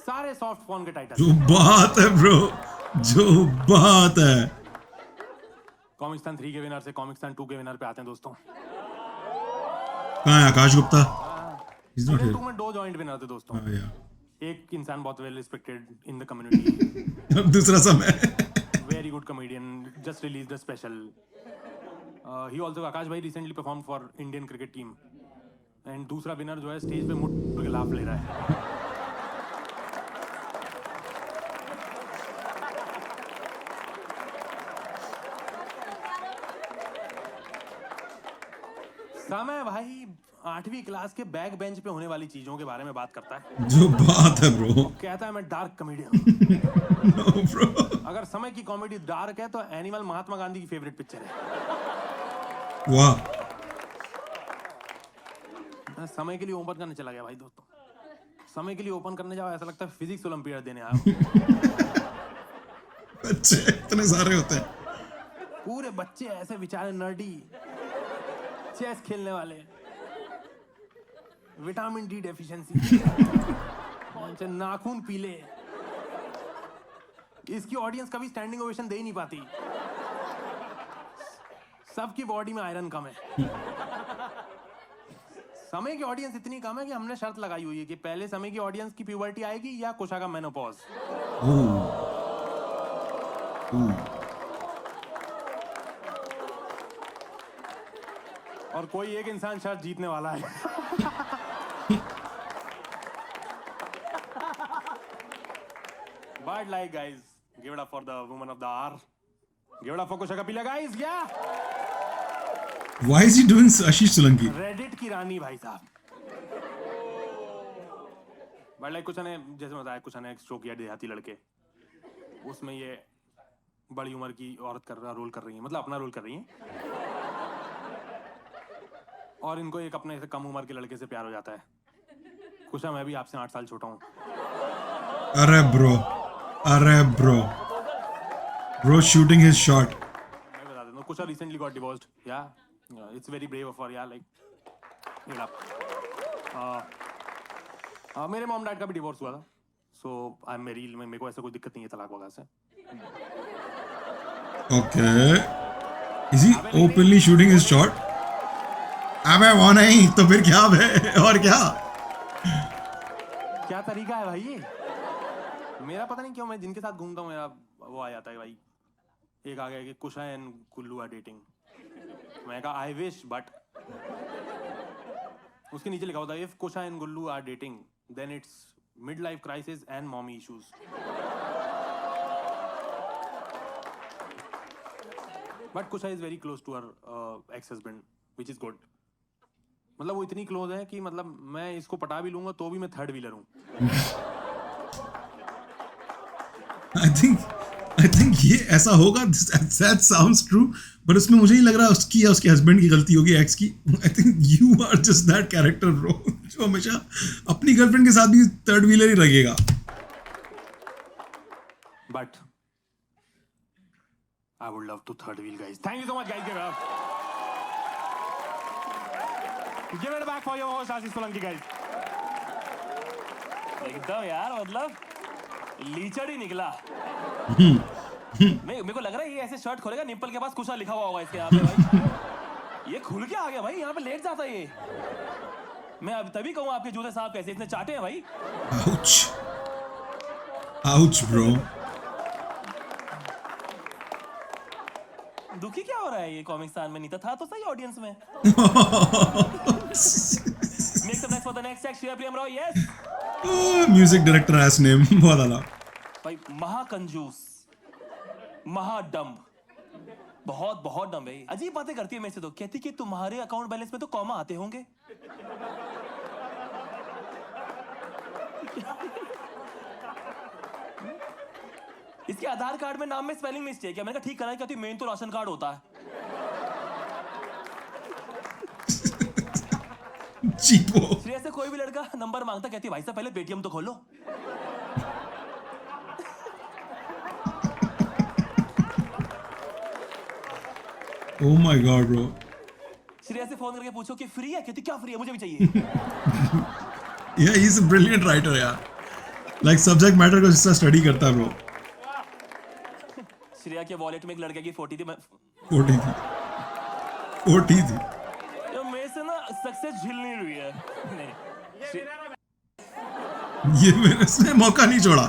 Speaker 6: सारे सॉफ्ट फोन के टाइटल।
Speaker 1: जो बात है ब्रो, जो बात है।
Speaker 6: कॉमिक्स्तान 3 के विनर से कॉमिक्स्तान 2 के विनर पे आते हैं दोस्तों।
Speaker 1: कहाँ है Akash Gupta? He's not
Speaker 6: season
Speaker 1: here.
Speaker 6: 2 में 2 जॉइंट विनर थे दोस्तों।
Speaker 1: हाँ यार।
Speaker 6: एक इंसान बहुत well respected in the community,
Speaker 1: अब दूसरा समय।
Speaker 6: Very good comedian, just released a special. He also Akash भाई recently perform for Indian cricket team. And दूसरा विनर जो है स्टेज पे मुट्ठ के लाफ ले रहा है। समय भाई 8वीं क्लास के बैक बेंच पे होने वाली चीजों के बारे में बात करता है।
Speaker 1: जो बात है ब्रो।
Speaker 6: कहता है मैं डार्क कॉमेडियन हूं।
Speaker 1: No bro.
Speaker 6: अगर समय की कॉमेडी डार्क है तो एनिमल महात्मा गांधी की फेवरेट पिक्चर है।
Speaker 1: वाह।
Speaker 6: मैं समय के लिए ओपन करने चला गया भाई दोस्तों। समय के लिए ओपन करने जाओ ऐसा लगता है फिजिक्स ओलंपियाड देने आया।
Speaker 1: बच्चे इतने सारे होते हैं।
Speaker 6: पूरे बच्चे ऐसे बेचारे नर्डी, चेस खेलने वाले, विटामिन डी डेफिशिएंसी, नाखून पीले। इसकी ऑडियंस कभी स्टैंडिंग ओवेशन दे ही नहीं पाती। सबकी बॉडी में आयरन कम है। समय की ऑडियंस इतनी कम है कि हमने शर्त लगाई हुई है कि पहले समय की ऑडियंस की प्यूबर्टी आएगी या कुशा का मेनोपॉज। और कोई एक इंसान शर्त जीतने वाला है। But like guys, give it up for the woman of the hour. Give it up for Kusha Kapila guys, yeah.
Speaker 1: Why is he doing Ashish Solanki?
Speaker 6: Reddit की रानी भाई साहब। But like कुछ ने जैसे बताया, कुछ ने एक शो किया देहाती लड़के, उसमें ये बड़ी उम्र की औरत का रोल कर रही है, मतलब अपना रोल कर रही है। और इनको एक अपने से कम उम्र के लड़के से प्यार हो जाता है। कुशा मैं भी आपसे 8 साल छोटा हूँ।
Speaker 1: अरे ब्रो shooting his shot.
Speaker 6: मैं बता देता हूँ, कुशा recently got divorced. Yeah, it's very brave of her. Yeah, like, it up. मेरे मॉम डैड का भी डिवोर्स हुआ था, सो आई एम मैरिड, मेरे को ऐसा कोई दिक्कत नहीं है तलाक वगैरह से।
Speaker 1: Okay. Is he openly shooting his shot? अबे वो नहीं तो फिर क्या बे और क्या?
Speaker 6: क्या तरीका है भाई ये? मेरा पता नहीं क्यों मैं जिनके साथ घूमता हूँ मेरा वो आ जाता है भाई। एक आ गया कि कुशा एंड गुल्लू आर डेटिंग। मैं कहा आई विश, बट उसके नीचे लिखा होता है if Kusha and Gullu are dating then it's mid life crisis and mommy issues. But Kusha is very close to her ex husband which is good. मतलब वो इतनी क्लोज है कि मतलब मैं इसको पटा भी लूंगा तो भी मैं थर्ड व्हीलर हूँ।
Speaker 1: I think ये ऐसा होगा, that sounds true, but उसमें मुझे नहीं लग रहा उसकी या उसके हस्बैंड की गलती होगी, एक्स की। I think you are just that character bro, जो हमेशा अपनी गर्लफ्रेंड के साथ भी थर्ड व्हीलर ही लगेगा।
Speaker 6: But I would love to third wheel, guys. Thank you so much, guys. Give it back for your host, Ashish Solanki, guys.
Speaker 3: एकदम यार मतलब लीचड़ ही निकला। मेरे को लग रहा है ये ऐसे शर्ट खोलेगा निप्पल के पास कुशा लिखा हुआ होगा इसके यहाँ पे भाई। ये खुल के आ गया भाई, यहाँ पे लेट जाता है ये। मैं अब तभी कहूँ आपके जूते साफ कैसे इतने चाटे हैं भाई।
Speaker 1: Ouch. Ouch bro.
Speaker 3: दुखी क्या हो रहा है ये कॉमिक्सान में? नीता था तो सही ऑडियंस में। Make some noise for the next act, Shreya Priyam Roy, yes.
Speaker 1: Music director S name बहुत आला।
Speaker 3: भाई महाकंजूस, महाडम्ब, बहुत बहुत डम्ब है। अजीब बातें करती है मेरे से तो। कहती कि तुम्हारे अकाउंट बैलेंस में तो कॉमा आते होंगे। इसके आधार कार्ड में नाम में स्पेलिंग मिस्टेक है। मैंने कहा ठीक करा है, कहती मेन तो राशन कार्ड होता है।
Speaker 1: चीपो।
Speaker 3: श्रेया से कोई भी लड़का नंबर मांगता, कहती भाई साहब पहले पेटीएम तो खोलो।
Speaker 1: Oh my god bro.
Speaker 3: Shreya से फोन करके पूछो कि फ्री है, कहती क्या फ्री है, मुझे भी चाहिए।
Speaker 1: Yeah, he's a brilliant writer यार। Like subject matter को जिससे स्टडी करता है bro।
Speaker 3: श्रेया के वॉलेट में एक लड़के की फोटो थी। मैं
Speaker 1: 40 थी।
Speaker 3: जो मेरे से ना सक्सेस झिल नहीं रही है। नहीं
Speaker 1: ये मेरे से मौका नहीं छोड़ा।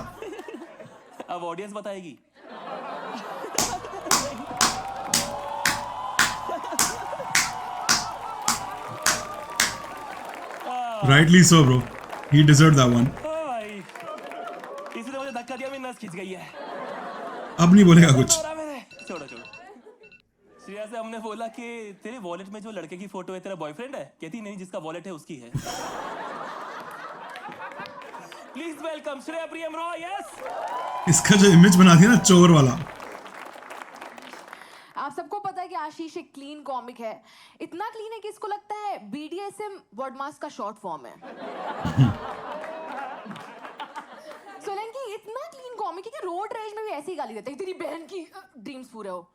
Speaker 3: अब ऑडियंस बताएगी।
Speaker 1: Rightly so bro. He deserved that one.
Speaker 3: भाई किसी ने मुझे धक्का दिया, मेरी नस खिंच गई है।
Speaker 1: अब नहीं बोलेगा कुछ।
Speaker 3: छोड़ो। श्रेया से हमने बोला कि तेरे वॉलेट में जो लड़के की फोटो है तेरा बॉयफ्रेंड है? कहती नहीं, जिसका वॉलेट है उसकी है। Please welcome Shreya Priyam Roy, yes.
Speaker 1: इसका जो इमेज बना दिया ना चोर वाला।
Speaker 7: आप सबको पता है कि आशीष एक क्लीन कॉमिक है। इतना क्लीन है कि इसको लगता है BDSM वर्डमास का शॉर्ट फॉर्म है। सोलंकी इतना क्लीन कॉमिक है कि रोड रेज में भी ऐसी गाली देते हैं, तेरी बहन की ड्रीम्स पूरे हो।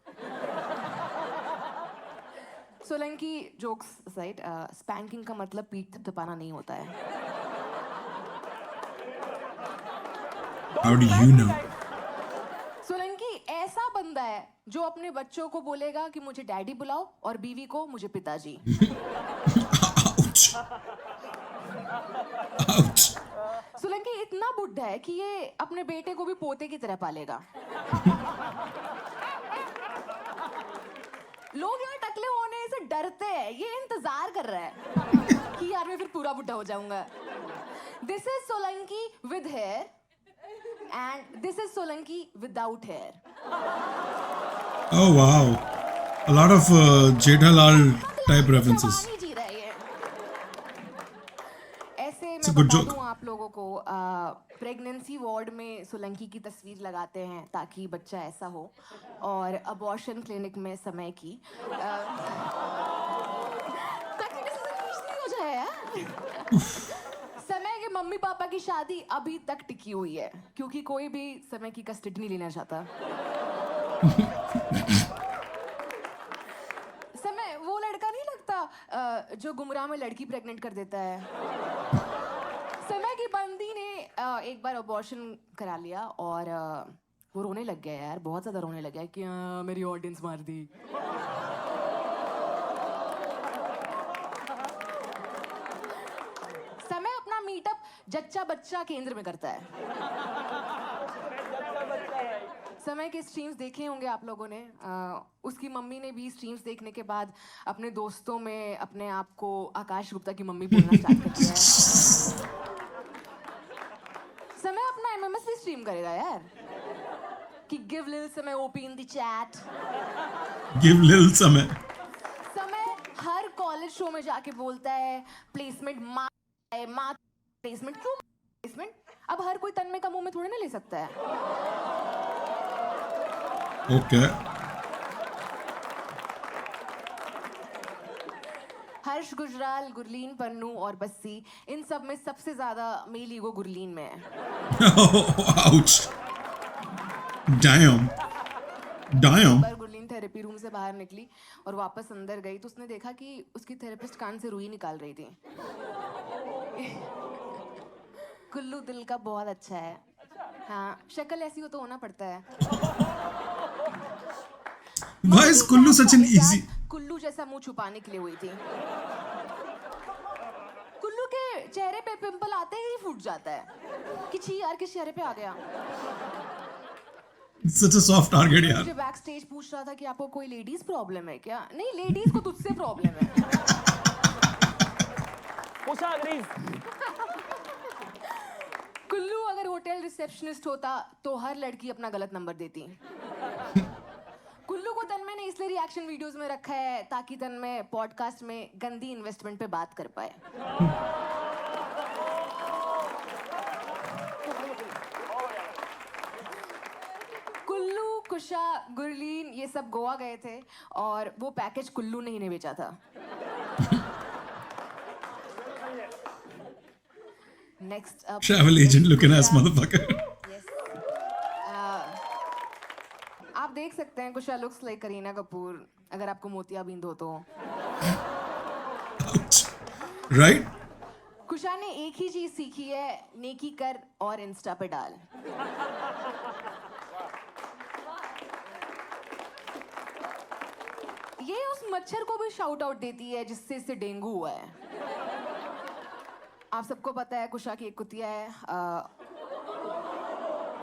Speaker 7: सोलंकी जोक्स असाइड, स्पैंकिंग का मतलब पीठ थपथपाना नहीं होता है।
Speaker 1: How do you know?
Speaker 7: Solanki ऐसा बंदा है जो अपने बच्चों को बोलेगा कि मुझे डैडी बुलाओ और बीवी को मुझे पिताजी।
Speaker 1: Ouch. Ouch.
Speaker 7: सोलंकी इतना बुढ़ा है कि ये अपने बेटे को भी पोते की तरह पालेगा। लोग यहाँ टकले होने से डरते हैं, ये इंतजार कर रहा है कि यार मैं फिर पूरा बुढ़ा हो जाऊंगा। This is Solanki with hair and this is Solanki without hair.
Speaker 1: Oh wow. A lot of Jethalal type references.
Speaker 7: जवानी जी रहा है ये। ऐसे
Speaker 1: It's a
Speaker 7: मैं
Speaker 1: good
Speaker 7: बता
Speaker 1: joke.
Speaker 7: दूं आप लोगों को, प्रेगनेंसी वार्ड में सोलंकी की तस्वीर लगाते हैं ताकि बच्चा ऐसा हो, और अबॉर्शन क्लिनिक में समय की ताकि हो जाए यार। समय के मम्मी पापा की शादी अभी तक टिकी हुई है क्योंकि कोई भी समय की कस्टडी नहीं लेना चाहता। समय वो लड़का नहीं लगता जो गुमराह में लड़की प्रेग्नेंट कर देता है। समय की बंदी ने एक बार अबॉर्शन करा लिया और वो रोने लग गया यार, बहुत ज्यादा रोने लग गया कि मेरी ऑडियंस मार दी। समय अपना मीटअप जच्चा बच्चा केंद्र में करता है। समय के स्ट्रीम्स देखे होंगे आप लोगों ने। उसकी मम्मी ने भी स्ट्रीम्स देखने के बाद अपने दोस्तों में अपने आप को आकाश गुप्ता की मम्मी बोलना स्टार्ट कर दिया है। समय अपना एमएमएस भी स्ट्रीम करेगा यार कि गिव लिल समय OP in the chat.
Speaker 1: Give लिल समय।
Speaker 7: समय हर कॉलेज शो में जाके बोलता है प्लेसमेंट माँ प्लेसमेंट क्यों प्लेसमेंट। अब हर कोई तन्मय का मुंह में थोड़ी ना ले सकता है।
Speaker 1: ओके।
Speaker 7: हर्ष गुजराल, गुरलीन पन्नू और बस्सी, इन सब में सबसे ज्यादा मेल ईगो गुरलीन में है।
Speaker 1: आउच। डैम।
Speaker 7: पर गुरलीन थेरेपी रूम से बाहर निकली और वापस अंदर गई तो उसने देखा कि उसकी थेरेपिस्ट कान से रुई निकाल रही थी। कुल्लू दिल का बहुत अच्छा है। हाँ, शक्ल ऐसी हो तो होना पड़ता है।
Speaker 1: Why is Kullu such an easy?
Speaker 7: Kullu जैसा मुंह छुपाने के लिए हुई थी। कुल्लू के चेहरे पे पिंपल आते ही फूट जाता है कि छी यार किस चेहरे पे आ गया।
Speaker 1: Such a soft target यार।
Speaker 7: मुझे बैक स्टेज पूछ रहा था कि आपको कोई लेडीज प्रॉब्लम है क्या। नहीं, लेडीज को तुझसे प्रॉब्लम है। कुल्लू अगर होटल रिसेप्शनिस्ट होता तो हर लड़की अपना गलत नंबर देती। कुल्लू को तन्मय ने इसलिए रिएक्शन वीडियोस में रखा है ताकि तन्मय पॉडकास्ट में गंदी इन्वेस्टमेंट पे बात कर पाए। कुल्लू, कुशा, गुरलीन ये सब गोवा गए थे और वो पैकेज कुल्लू ने ही नहीं बेचा था। Next up
Speaker 1: Travel agent looking ass motherfucker.
Speaker 7: आप देख सकते हैं कुशा लुक्स लाइक करीना कपूर अगर आपको मोतियाबिंद हो तो।
Speaker 1: Ouch. Right?
Speaker 7: कुशा ने एक ही चीज सीखी है, नेकी कर और इंस्टा पे डाल। ये उस मच्छर को भी शाउट आउट देती है जिससे इसे डेंगू हुआ है। आप सबको पता है कुशा की एक कुतिया है,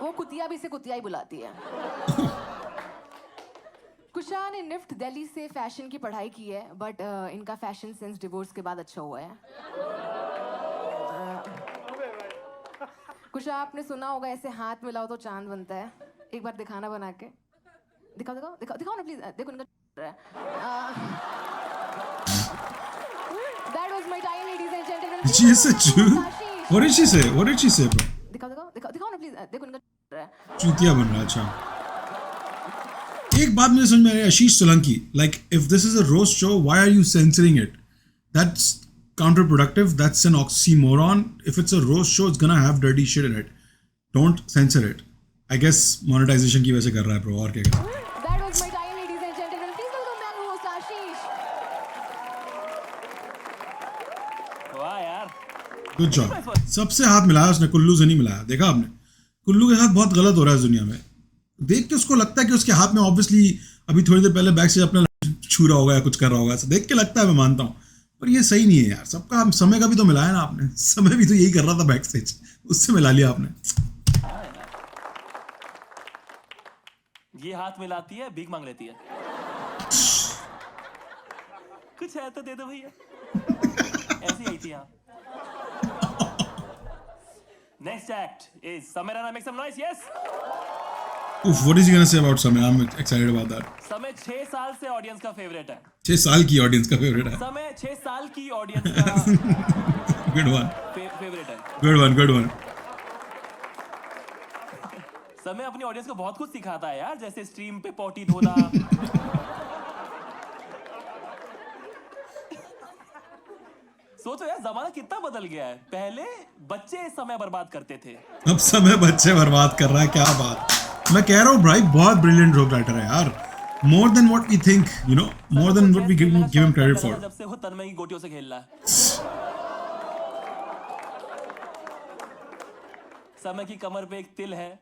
Speaker 7: वो कुतिया भी इसे कुतिया ही बुलाती है। कुशा ने निफ्ट दिल्ली से फैशन की पढ़ाई की है बट इनका फैशन सेंस डिवोर्स के बाद अच्छा हुआ है। कुशा आपने सुना होगा ऐसे हाथ मिलाओ तो चांद बनता है। एक बार दिखाना बना के दिखाओ दिखाओ दिखाओ दिखाओ ना प्लीज। देखो इनका That was my time, ladies and gentlemen.
Speaker 1: Did she say true? What did she say? What did she say, bro?
Speaker 7: दिखाओ दिखाओ दिखाओ दिखाओ ना प्लीज। देखो इनका
Speaker 1: चूतिया बन रहा है। अच्छा, एक बात मुझे समझ में आ रही है, आशीष Solanki, like if this is a roast show, why are you censoring it? That's counterproductive. That's an oxymoron. If it's a roast show, it's gonna have dirty shit in it. Don't censor it. I guess monetization की वजह से कर रहा है bro, और क्या कर रहा है?
Speaker 7: That was my time, ladies and gentlemen. Please welcome back host Ashish.
Speaker 3: वाह यार।
Speaker 1: Good job. सबसे हाथ मिलाया उसने, कुल्लू से नहीं मिलाया। देखा आपने, कुल्लू के साथ बहुत गलत हो रहा है इस दुनिया में। देख के उसको लगता है कि उसके हाथ में ऑब्वियसली अभी थोड़ी देर पहले बैक से अपना छू रहा होगा या कुछ कर रहा होगा, ऐसा देख के लगता है, मैं मानता हूँ, पर ये सही नहीं है यार। सबका समय का भी तो मिलाया ना आपने। समय भी तो यही कर रहा था बैक स्टेज, उससे मिला लिया आपने।
Speaker 3: ये हाथ मिलाती है, भीख मांग लेती है। कुछ है तो दे दो भैया। ऐसी आई थी यहाँ। Next act is Samir Rana. Make some noise, yes.
Speaker 1: Oof, what is he gonna say about Samay? I'm excited about that.
Speaker 3: समय 6 साल से ऑडियंस का फेवरेट है।
Speaker 1: 6 साल की ऑडियंस का फेवरेट है।
Speaker 3: समय 6 साल की ऑडियंस का
Speaker 1: Good one.
Speaker 3: फेवरेट है।
Speaker 1: Good one. Good one.
Speaker 3: समय अपनी ऑडियंस को बहुत कुछ सिखाता है यार, जैसे स्ट्रीम पे पोटी धोना। सोचो यार, जमाना कितना बदल गया है। पहले बच्चे समय बर्बाद करते थे,
Speaker 1: अब समय बच्चे बर्बाद कर रहा है। क्या बात, मैं कह रहा हूँ भाई, बहुत ब्रिलियंट जोक राइटर है यार। More than what we think, you know, more than what we give him credit for.
Speaker 3: जब से वो तन्मय की गोटियों से खेल रहा है। समय की कमर पे एक तिल है,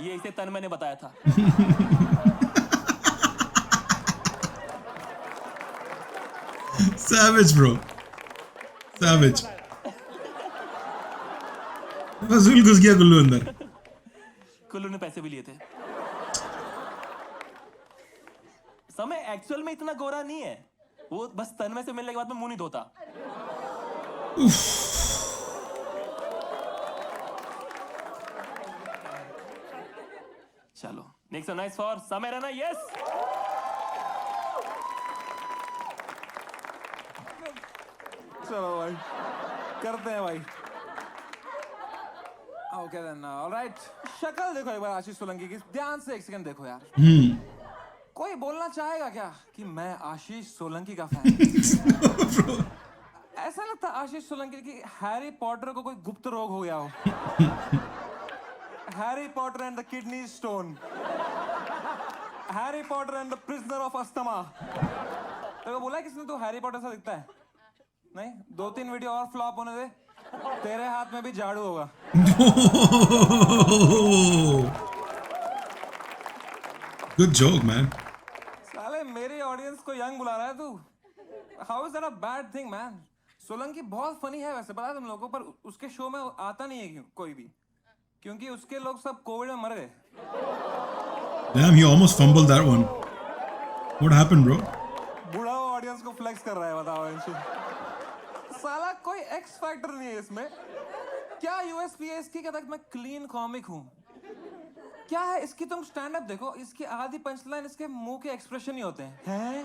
Speaker 3: ये इसे तन्मय ने बताया था।
Speaker 1: Savage, bro. Savage. फजूल घुस गया कुल्लू अंदर.
Speaker 3: कुल्लू ने पैसे भी लिए थे। समय एक्चुअल में इतना गोरा नहीं है, वो बस तन्मय से मिलने के बाद में मुंह नहीं धोता। चलो नेक्स्ट नाइस फॉर समय रैना। यस
Speaker 5: चलो भाई करते हैं भाई। ओके देन ऑलराइट, शक्ल देखो एक बार आशीष सोलंकी की, ध्यान से एक सेकंड देखो यार। कोई बोलना चाहेगा क्या कि मैं आशीष सोलंकी का फैन? ऐसा लगता है आशीष सोलंकी की हैरी पॉटर को कोई गुप्त रोग हो गया हो। Harry Potter and the kidney stone, Harry Potter and the prisoner of asthma. तेरे को बोला है किसने तू हैरी पॉटर सा दिखता है? नहीं, 2-3 वीडियो और फ्लॉप होने दे, तेरे हाथ में भी झाड़ू होगा।
Speaker 1: Good joke, man.
Speaker 5: साले मेरी ऑडियंस को यंग बुला रहा है तू? How is that a bad thing man? Solanki बहुत फनी है वैसे, पता है तुम लोगों को, पर उसके शो में आता नहीं है क्यों कोई भी? क्योंकि उसके लोग सब कोविड में मर गए।
Speaker 1: Damn, he almost fumbled that one. What happened, bro?
Speaker 5: बूढ़ा ऑडियंस को फ्लेक्स कर रहा है, बताओ इनसे। साला कोई एक्स फैक्टर नहीं है इसमें। क्या यूएसपी है इसकी? कहता है मैं क्लीन कॉमिक हूँ। क्या है इसकी? तुम स्टैंड अप देखो, इसकी आधी पंचलाइन इसके मुंह के एक्सप्रेशन ही होते हैं। हैं?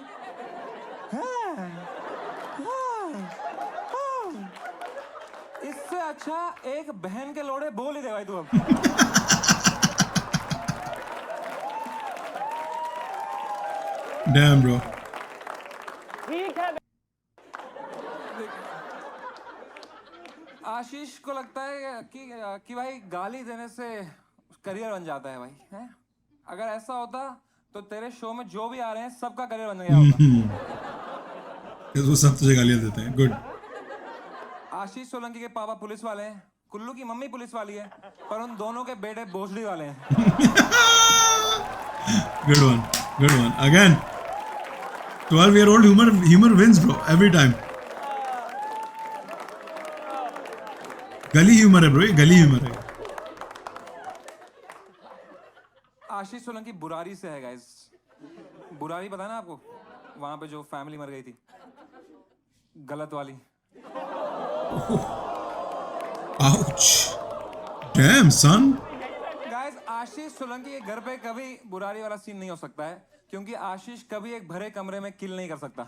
Speaker 5: इससे अच्छा एक बहन के लोड़े बोल ही दे भाई तू अब।
Speaker 1: Damn, bro.
Speaker 5: आशीष को लगता है कि भाई गाली देने से करियर बन जाता है भाई, हैं? अगर ऐसा होता तो तेरे शो में जो भी आ रहे हैं सबका करियर बन गया होता।
Speaker 1: वो सब तुझे गालियां देते हैं. Good.
Speaker 5: आशीष सोलंकी के पापा पुलिस वाले हैं, कुल्लू की मम्मी पुलिस वाली है, पर उन दोनों के बेटे भोसड़ी वाले हैं।
Speaker 1: Good one. Good one. Again. 12-year-old humor wins, bro. Every time. गली ह्यूमर है ब्रो, ये गली ह्यूमर है.
Speaker 5: आशीष सोलंकी बुरारी से है गाइस। बुरारी पता है ना आपको? वहां पे जो फैमिली मर गई थी, गलत वाली।
Speaker 1: Ouch. Damn, son.
Speaker 5: गाइस आशीष सोलंकी के घर पे कभी बुरारी वाला सीन नहीं हो सकता है, क्योंकि आशीष कभी एक भरे कमरे में किल नहीं कर सकता।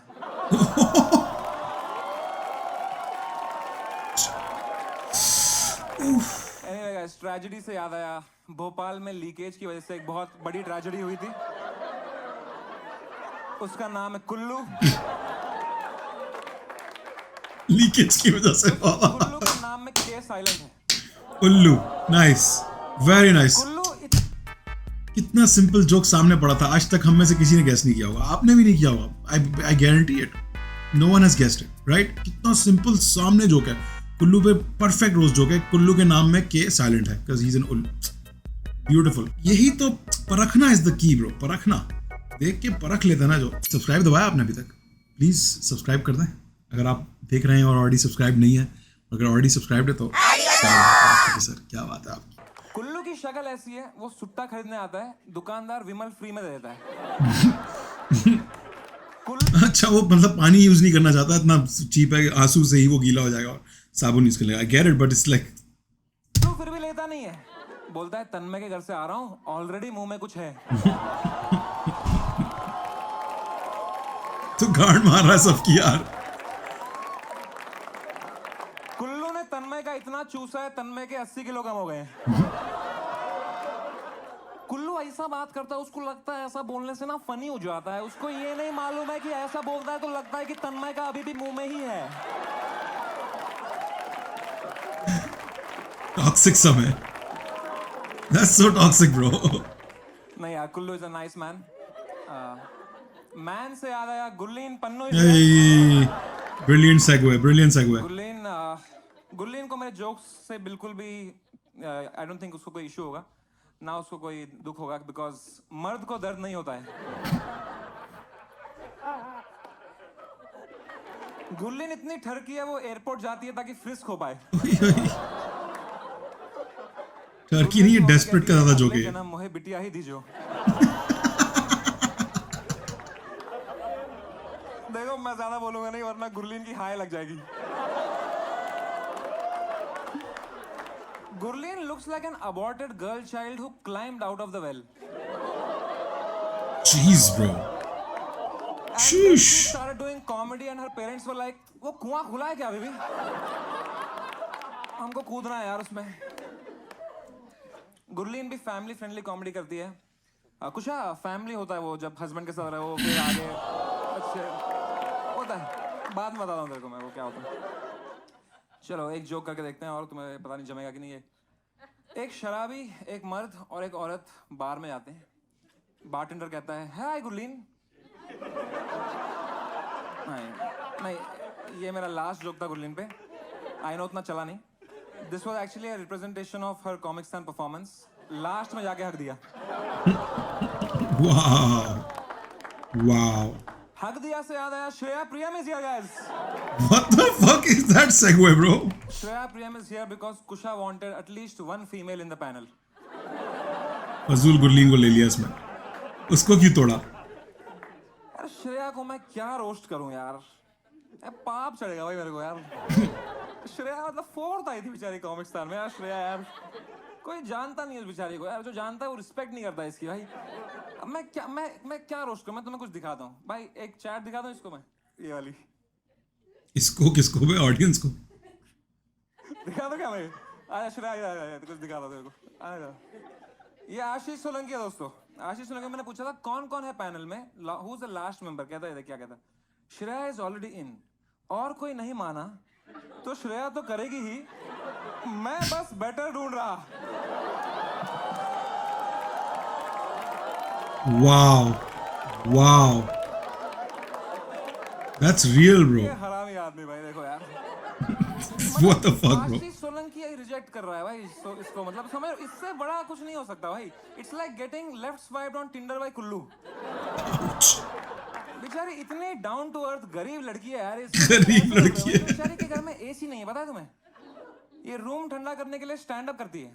Speaker 5: Anyway guys, ट्रेजेडी से याद आया, भोपाल में लीकेज की वजह से एक बहुत बड़ी ट्रेजेडी हुई थी। उसका नाम है कुल्लू।
Speaker 1: लीकेज की वजह से.
Speaker 5: कुल्लू के नाम में के साइलेंट है।
Speaker 1: उल्लू. नाइस. Very nice.
Speaker 5: कुल्लू
Speaker 1: कितना सिंपल जोक सामने पड़ा था, आज तक हम में से किसी ने गेस नहीं किया होगा. आपने भी नहीं किया होगा. I guarantee it. No one has guessed it, right? कितना सिंपल सामने जोक है. कुल्लू पे परफेक्ट रोज जोक है. कुल्लू के नाम में के साइलेंट है बिकॉज़ ही इज एन उल्लू. ब्यूटीफुल. यही तो परखना इज द की ब्रो. परखना, देख के परख लेते ना. जो सब्सक्राइब दबाया आपने अभी तक, प्लीज सब्सक्राइब कर दें अगर आप देख रहे हैं और ऑलरेडी सब्सक्राइब नहीं है. अगर ऑलरेडी सब्सक्राइब है तो सर क्या बात है आपकी.
Speaker 5: कुल्लू की शक्ल ऐसी है, वो सुट्टा खरीदने आता है, दुकानदार विमल फ्री में दे देता है।
Speaker 1: अच्छा, वो मतलब पानी यूज नहीं करना चाहता, इतना चीप है, आंसू से ही वो गीला हो जाएगा और साबुन यूज कर लेगा. I get it, but it's like
Speaker 5: Kullu फिर भी लेता नहीं है, बोलता है तन्मय के घर से आ रहा हूँ, ऑलरेडी मुंह में कुछ है।
Speaker 1: तो गांड मार रहा है सबकी यार.
Speaker 5: कुल्लू ने तन्मय का इतना चूसा है, तन्मय के 80 किलो कम हो गए हैं। कुल्लू ऐसा बात करता है, उसको लगता है ऐसा बोलने से ना फनी हो जाता है. उसको ये नहीं मालूम है कि ऐसा बोलता है तो लगता है कि तन्मय का अभी भी मुंह में ही है.
Speaker 1: टॉक्सिक समय. That's so toxic bro.
Speaker 5: नहीं यार, Kullu is a nice man. Man से याद आया, Gurleen Pannu.
Speaker 1: Brilliant segue, brilliant segue.
Speaker 5: Gurleen को मेरे जोक्स से बिल्कुल भी आई डोंट थिंक उसको कोई इशू होगा ना, उसको कोई दुख होगा, बिकॉज मर्द को दर्द नहीं होता है। गुरलीन इतनी ठरकी है, वो एयरपोर्ट जाती है ताकि फ्रिस्क हो पाए।
Speaker 1: टर्की नहीं, ये डेस्परेट का ज्यादा जोक है।
Speaker 5: ना मोहे बिटिया ही दीजो। देखो मैं ज्यादा बोलूंगा नहीं, वरना गुरलीन की हाय लग जाएगी। Gurleen looks like an aborted girl child who climbed out of the well.
Speaker 1: Jeez, bro.
Speaker 5: And
Speaker 1: Sheesh.
Speaker 5: she started doing comedy and her parents were like, वो कुआं खुला है क्या बेबी? हमको कूदना है यार उसमें। गुरलीन भी फैमिली फ्रेंडली कॉमेडी करती है। कुशा फैमिली होता है वो, जब हस्बैंड के साथ रहो फिर आगे अच्छे होता है। बाद में बताता हूँ तेरे को मैं वो क्या होता है। चलो एक जोक करके देखते हैं और तुम्हें पता नहीं जमेगा कि नहीं। ये एक शराबी, एक मर्द और एक औरत बार में जाते हैं। बारटेंडर कहता है हाय गुरलीन। नहीं ये मेरा लास्ट जोक था गुरलीन पे। आई नो उतना चला नहीं। This was actually a representation of her Comicstaan performance. Last में जाके हक दिया।
Speaker 1: Wow. Wow.
Speaker 5: हक दिया से याद आया, Shreya Priyam is here guys.
Speaker 1: What the fuck is that segue, bro?
Speaker 5: Shreya Priyam is here because Kusha wanted at least one female in the panel.
Speaker 1: फजूल गुरलीन को ले लिया इसमें। उसको क्यों तोड़ा?
Speaker 5: यार श्रेया को मैं क्या रोस्ट करूं यार, पाप चढ़ेगा भाई मेरे को यार। श्रेया मतलब फोर्थ आई थी बेचारी कॉमिक स्टार में यार। श्रेया यार कोई जानता नहीं है उस बेचारी को यार, जो जानता है वो रिस्पेक्ट नहीं करता इसकी भाई। अब मैं क्या रोस्ट करूं? मैं तुम्हें कुछ दिखाता हूं भाई, एक चैट दिखाता हूं इसको मैं, ये वाली।
Speaker 1: इसको किसको बे? ऑडियंस को
Speaker 5: दिखा दो क्या मैं? आजा श्रेया कुछ दिखा दो तेरे को। आजा। ये आशीष सोलंकी है दोस्तों। आशीष सोलंकी, मैंने पूछा था कौन कौन है पैनल में, who is the last member. कहता है क्या कहता, श्रेया इज ऑलरेडी इन। और कोई नहीं माना तो श्रेया तो करेगी ही, मैं बस बेटर ढूंढ रहा।
Speaker 1: Wow. Wow. That's real, bro.
Speaker 5: ये हरामी आदमी भाई, देखो यार।
Speaker 1: What the fuck, bro?
Speaker 5: Ashish Solanki reject कर रहा है भाई इसको मतलब समझ, इससे बड़ा कुछ नहीं हो सकता भाई। It's like getting left swiped on Tinder by Kullu. बेचारी इतनी डाउन टू अर्थ गरीब लड़की है यार।
Speaker 1: गरीब लड़की है।
Speaker 5: बेचारी के घर में एसी नहीं है, पता है तुम्हें? ये रूम ठंडा करने के लिए स्टैंड अप करती है।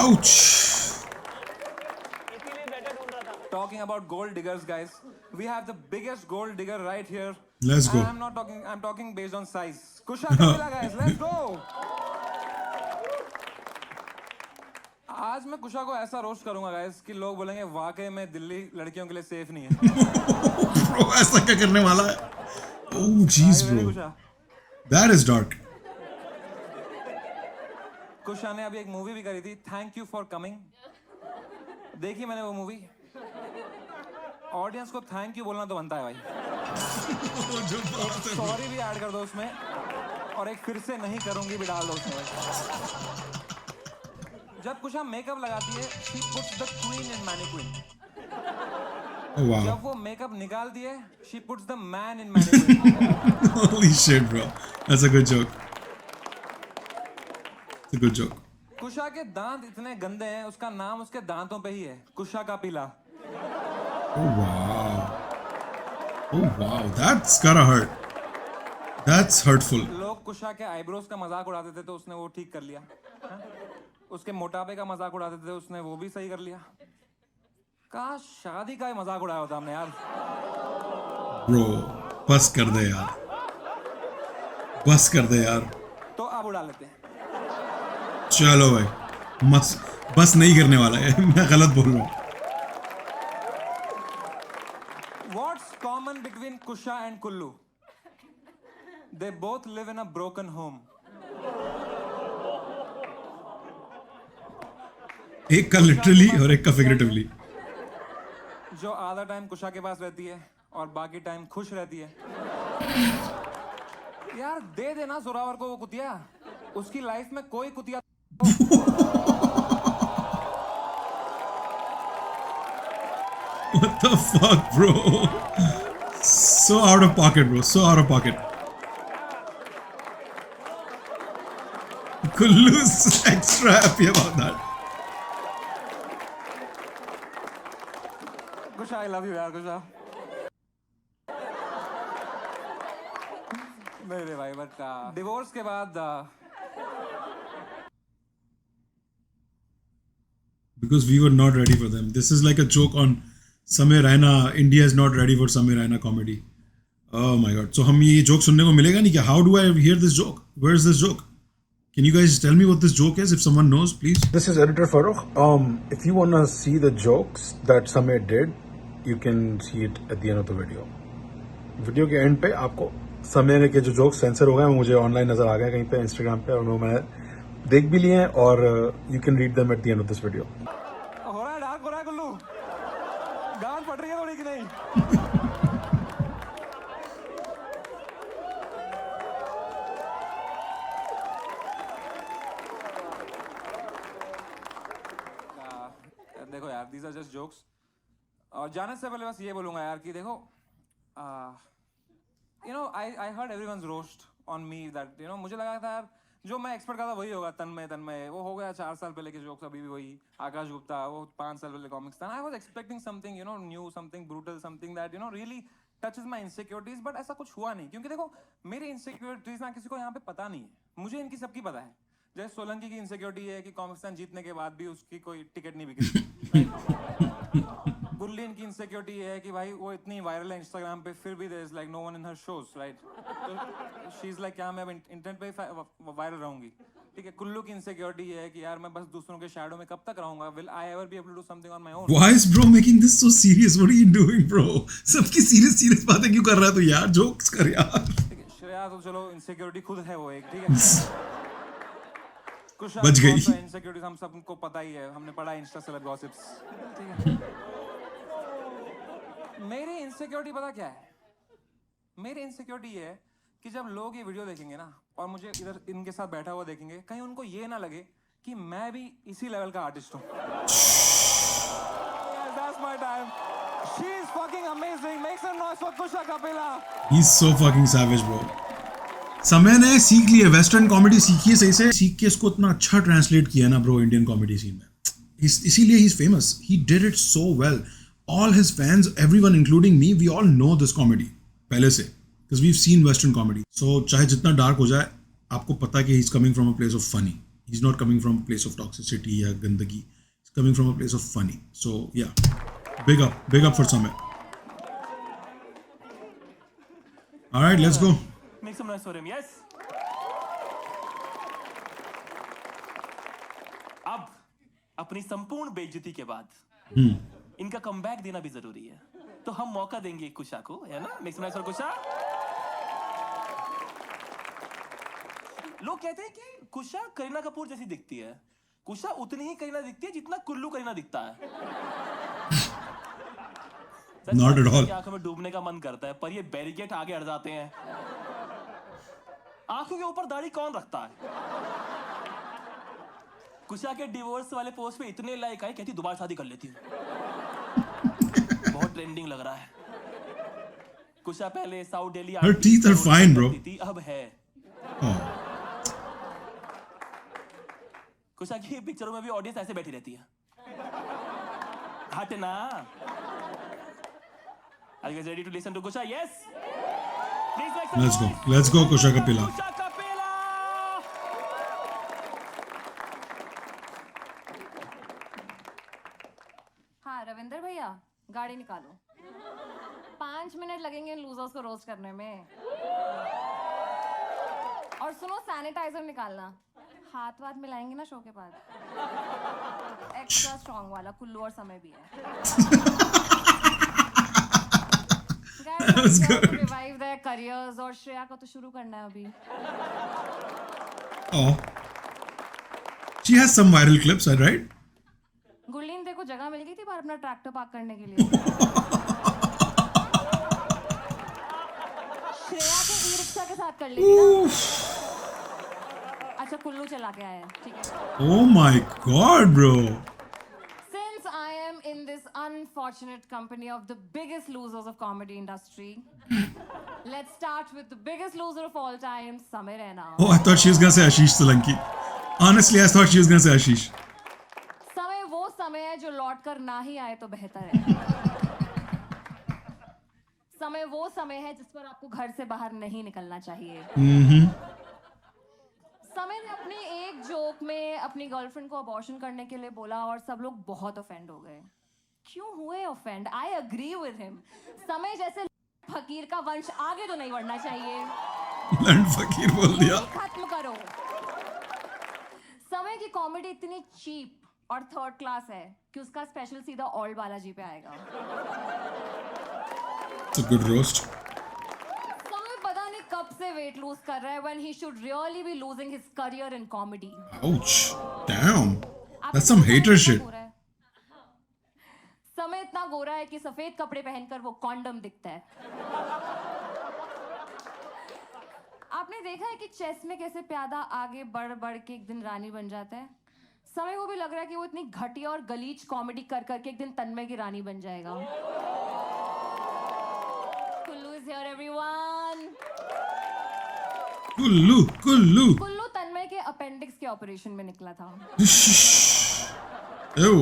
Speaker 1: Ouch.
Speaker 5: Talking about gold diggers, guys, we have the biggest gold digger right here.
Speaker 1: Let's go.
Speaker 5: And I'm talking based on size. Kusha Kapila, guys, let's go. आज मैं कुशा को ऐसा रोस्ट करूंगा गाइस कि लोग बोलेंगे वाकई में दिल्ली लड़कियों के लिए सेफ नहीं है।
Speaker 1: Bro, ऐसा क्या करने वाला है? Oh, jeez, bro.
Speaker 5: Kusha
Speaker 1: That is dark.
Speaker 5: कुशा ने अभी एक मूवी भी करी थी, थैंक यू फॉर कमिंग। देखी मैंने वो मूवी। ऑडियंस को थैंक यू बोलना तो बनता है भाई। सॉरी भी ऐड कर दो उसमें, और एक फिर से नहीं करूंगी भी डाल दो उसमें भाई। जब कुशा मेकअप लगाती है, she puts the queen in mannequin.
Speaker 1: Oh, wow.
Speaker 5: जब वो मेकअप निकालती है, she puts the man in mannequin.
Speaker 1: Holy shit, bro. That's a good joke. It's a good joke.
Speaker 5: कुशा के दांत इतने गंदे हैं, उसका नाम उसके दांतों पे ही है, कुशा का पीला।
Speaker 1: Oh, wow. Oh, wow. That's gotta hurt. That's hurtful.
Speaker 5: लोग कुशा के आईब्रोज का मजाक उड़ाते थे तो उसने वो ठीक कर लिया। हाँ? उसके मोटापे का मजाक उड़ाते थे, उसने वो भी सही कर लिया। काश शादी का ही मजाक उड़ाया होता हमने यार।
Speaker 1: Bro, बस कर दे यार। बस कर दे यार।
Speaker 5: तो अब उड़ा लेते हैं।
Speaker 1: चलो भाई, बस नहीं करने वाला है। मैं गलत बोल रहा हूँ।
Speaker 5: What's common between Kusha and Kullu? They both live in a broken home.
Speaker 1: एक का लिटरली और एक का फिगरेटिवली।
Speaker 5: जो आधा टाइम कुशा के पास रहती है और बाकी टाइम खुश रहती है। यार दे देना जोरावर को वो कुतिया, उसकी लाइफ में कोई कुतिया।
Speaker 1: What the fuck, bro? So out of pocket, bro. So out of pocket. Kullu's extra happy about that.
Speaker 5: कुछ आई लव यू यार कुछ नहीं भाई बट डिवोर्स के बाद
Speaker 1: Because we were not ready for them. This is like a joke on Samir Raina. India is not ready for Samir Raina comedy. Oh my god. So हम ये joke सुनने को मिलेगा नहीं क्या? How do I hear this joke? Where is this joke? Can you guys tell me what this joke is? If someone knows, please.
Speaker 8: This is Editor Farooq. If you want to see the jokes that Samir did, you can see it at the end of the video. Video के एंड पे आपको समय के जो जोक्स सेंसर हो गए मुझे ऑनलाइन नजर आ गए कहीं पे इंस्टाग्राम पे और वो मैंने देख भी लिए हैं और you can read them at the end of this video.
Speaker 5: हो रहा है डार्क हो रहा है कुल्लू गांड फट रही है थोड़ी कि नहीं देखो यार दीज आर जस्ट जोक्स और जाने से पहले बस ये बोलूंगा यार कि देखो you know I heard everyone's roast on me that you know मुझे लगा था यार जो मैं एक्सपेक्ट करता वही होगा तन्मय वो हो गया 4 साल पहले के जोक्स अभी भी वही आकाश गुप्ता वो 5 साल पहले कॉमिक्स था I was expecting something you know new something brutal something that you know really touches my insecurities but ऐसा कुछ हुआ नहीं क्योंकि देखो मेरी इनसिक्योरिटीज ना किसी को यहाँ पे पता नहीं है मुझे इनकी सबकी पता है जैसे सोलंकी की इनसिक्योरिटी है कि कॉमिक्स जीतने के बाद भी उसकी कोई टिकट नहीं बिकी गुरलीन की इनसिक्योरिटी है कि भाई वो इतनी वायरल है इंस्टाग्राम पे फिर भी there is like no one in her shows right she is like क्या मैं इंटरनेट पे वायरल रहूंगी ठीक है कुल्लू की इनसिक्योरिटी है कि यार मैं बस दूसरों के शैडो में कब तक रहूंगा will I ever be able to do something on my own
Speaker 1: Why is bro making this so serious? What are you doing, bro? सबकी सीरियस बातें क्यों कर रहा है तू यार? जोक्स कर यार.
Speaker 5: ठीक है श्रेया तो चलो इनसिक्योरिटी खुद है वो एक ठीक है कुछ
Speaker 1: बच गई.
Speaker 5: इनसिक्योरिटीज हम सबको पता ही है हमने पढ़ा इंस्टा सेलेब गॉसिप्स ठीक है मेरी इनसिक्योरिटी पता क्या है मेरी इनसिक्योरिटी है कि जब लोग ये वीडियो देखेंगे ना और मुझे इधर इनके साथ बैठा हुआ देखेंगे कहीं उनको ये ना लगे कि मैं भी इसी लेवल का आर्टिस्ट हूँ That's my time. She is fucking amazing. Make some noise for Kusha Kapila.
Speaker 1: He's so fucking savage, bro. समय ने सीख लिया वेस्टर्न कॉमेडी सीखी है सही से सीख के इसको इतना अच्छा ट्रांसलेट किया ना ब्रो इंडियन कॉमेडी सीन में इसीलिए he is famous he did it so well all his fans, everyone including me, we all know this comedy पहले से because we've seen Western comedy. So चाहे जितना डार्क हो जाए आपको पता है कि he's coming from a place of funny. He's not coming from a place of toxicity या गंदगी. He's coming from a place of funny. So yeah, big up for Samir. All right, let's go.
Speaker 3: Make some noise for him, yes. अब अपनी संपूर्ण बेइज्जती के बाद इनका कमबैक देना भी जरूरी है तो हम मौका देंगे कुशा को है ना मेक सम नॉइज फॉर कुशा लोग कहते हैं कि कुशा करीना कपूर जैसी दिखती है कुशा उतनी ही करीना दिखती है जितना कुल्लू करीना दिखता है
Speaker 1: Not at all.
Speaker 3: आंखों में डूबने का मन करता है पर ये बैरिकेड आगे अड़ जाते हैं आंखों के ऊपर दाढ़ी कौन रखता है कुशा के डिवोर्स वाले पोस्ट पे इतने लाइक आए कहती दोबारा शादी कर लेती हूँ बहुत ट्रेंडिंग लग रहा है कुशा पहले south Delhi
Speaker 1: Her teeth are fine, bro.
Speaker 3: अब है
Speaker 1: Oh.
Speaker 3: कुशा की पिक्चरों में भी ऑडियंस ऐसे बैठी रहती है हट ना Are you guys ready to listen to Kusha? Yes? Please make some noise.
Speaker 1: Let's go Kusha Kapila.
Speaker 3: Kusha Kapila!
Speaker 4: हाँ रविंदर भैया गाड़ी निकालो 5 मिनट लगेंगे लूजर्स को रोस्ट करने में और सुनो सैनिटाइजर निकालना हाथ वाथ मिलाएंगे ना शो के बाद एक्स्ट्रा स्ट्रॉन्ग वाला कुल्लू और समय भी है Guys, to revive their careers और श्रेया को तो शुरू करना है अभी
Speaker 1: Oh. She has some viral clips, right?
Speaker 4: Gurleen देखो जगह मिल गई थी बाहर अपना ट्रैक्टर पार्क करने के लिए श्रेया के ई रिक्शा के साथ कर ली थी ना अच्छा कुल्लू चला के आया ठीक है
Speaker 1: Oh my god, bro.
Speaker 4: Since I am in this unfortunate company of the biggest losers of comedy industry, let's start with the biggest loser of all time, Samir Raina.
Speaker 1: Oh, I thought she was gonna say Ashish Solanki. Honestly, I thought she was gonna say Ashish.
Speaker 4: समय वो समय है जो लौट कर ना ही आए तो बेहतर है। समय वो समय है जिस पर आपको घर से बाहर नहीं निकलना चाहिए। समय ने अपने एक जोक में अपनी गर्लफ्रेंड को अबॉर्शन करने के लिए बोला और सब लोग बहुत ऑफेंड हो गए। क्यों हुए offend? I agree with him. समय जैसे फकीर का वंश आगे तो नहीं बढ़ना चाहिए।
Speaker 1: लंड फकीर बोल दिया।
Speaker 4: यही खत्म करो। समय की कॉमेडी इतनी चीप और थर्ड क्लास है कि उसका स्पेशल सीधा ऑल बालाजी पे आएगा।
Speaker 1: It's a good roast.
Speaker 4: समय पता नहीं कब से वेट लूज कर रहा है when he should really be losing his career in comedy।
Speaker 1: Ouch. Damn. That's some hater shit.
Speaker 4: समय इतना गोरा है कि सफेद कपड़े पहनकर वो कॉन्डम दिखता है। आपने देखा है कि चेस में कैसे प्यादा आगे बढ़ बढ़ के एक दिन रानी बन जाता है? समय को भी लग रहा है कि वो इतनी घटिया और गलीच कॉमेडी कर करके एक दिन तन्मय की रानी बन जाएगा। Kullu is here everyone।
Speaker 1: Kullu.
Speaker 4: Kullu तन्मय के अपेंडिक्स के ऑपरेशन में निकला था।
Speaker 1: Ew.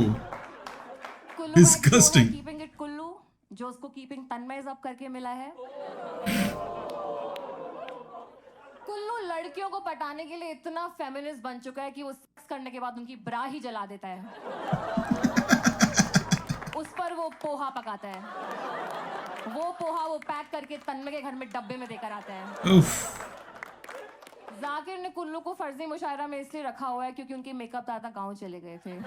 Speaker 4: Kullu
Speaker 1: Disgusting.
Speaker 4: Keeping it Kullu जो उसको कीपिंग तन्मय अब करके मिला है। कुल्लू लड़कियों को पटाने के लिए इतना फेमिनिस्ट बन चुका है कि वो सेक्स करने के बाद उनकी ब्रा ही जला देता है। उस पर वो पोहा पकाता है। वो पोहा वो पैक करके तन्मय के घर में डब्बे में देकर आता है।
Speaker 1: Oof.
Speaker 4: जाकिर ने कुल्लू को फर्जी मुशायरा में इसलिए रखा हुआ है क्योंकि उनके मेकअप दादा गांव चले गए थे।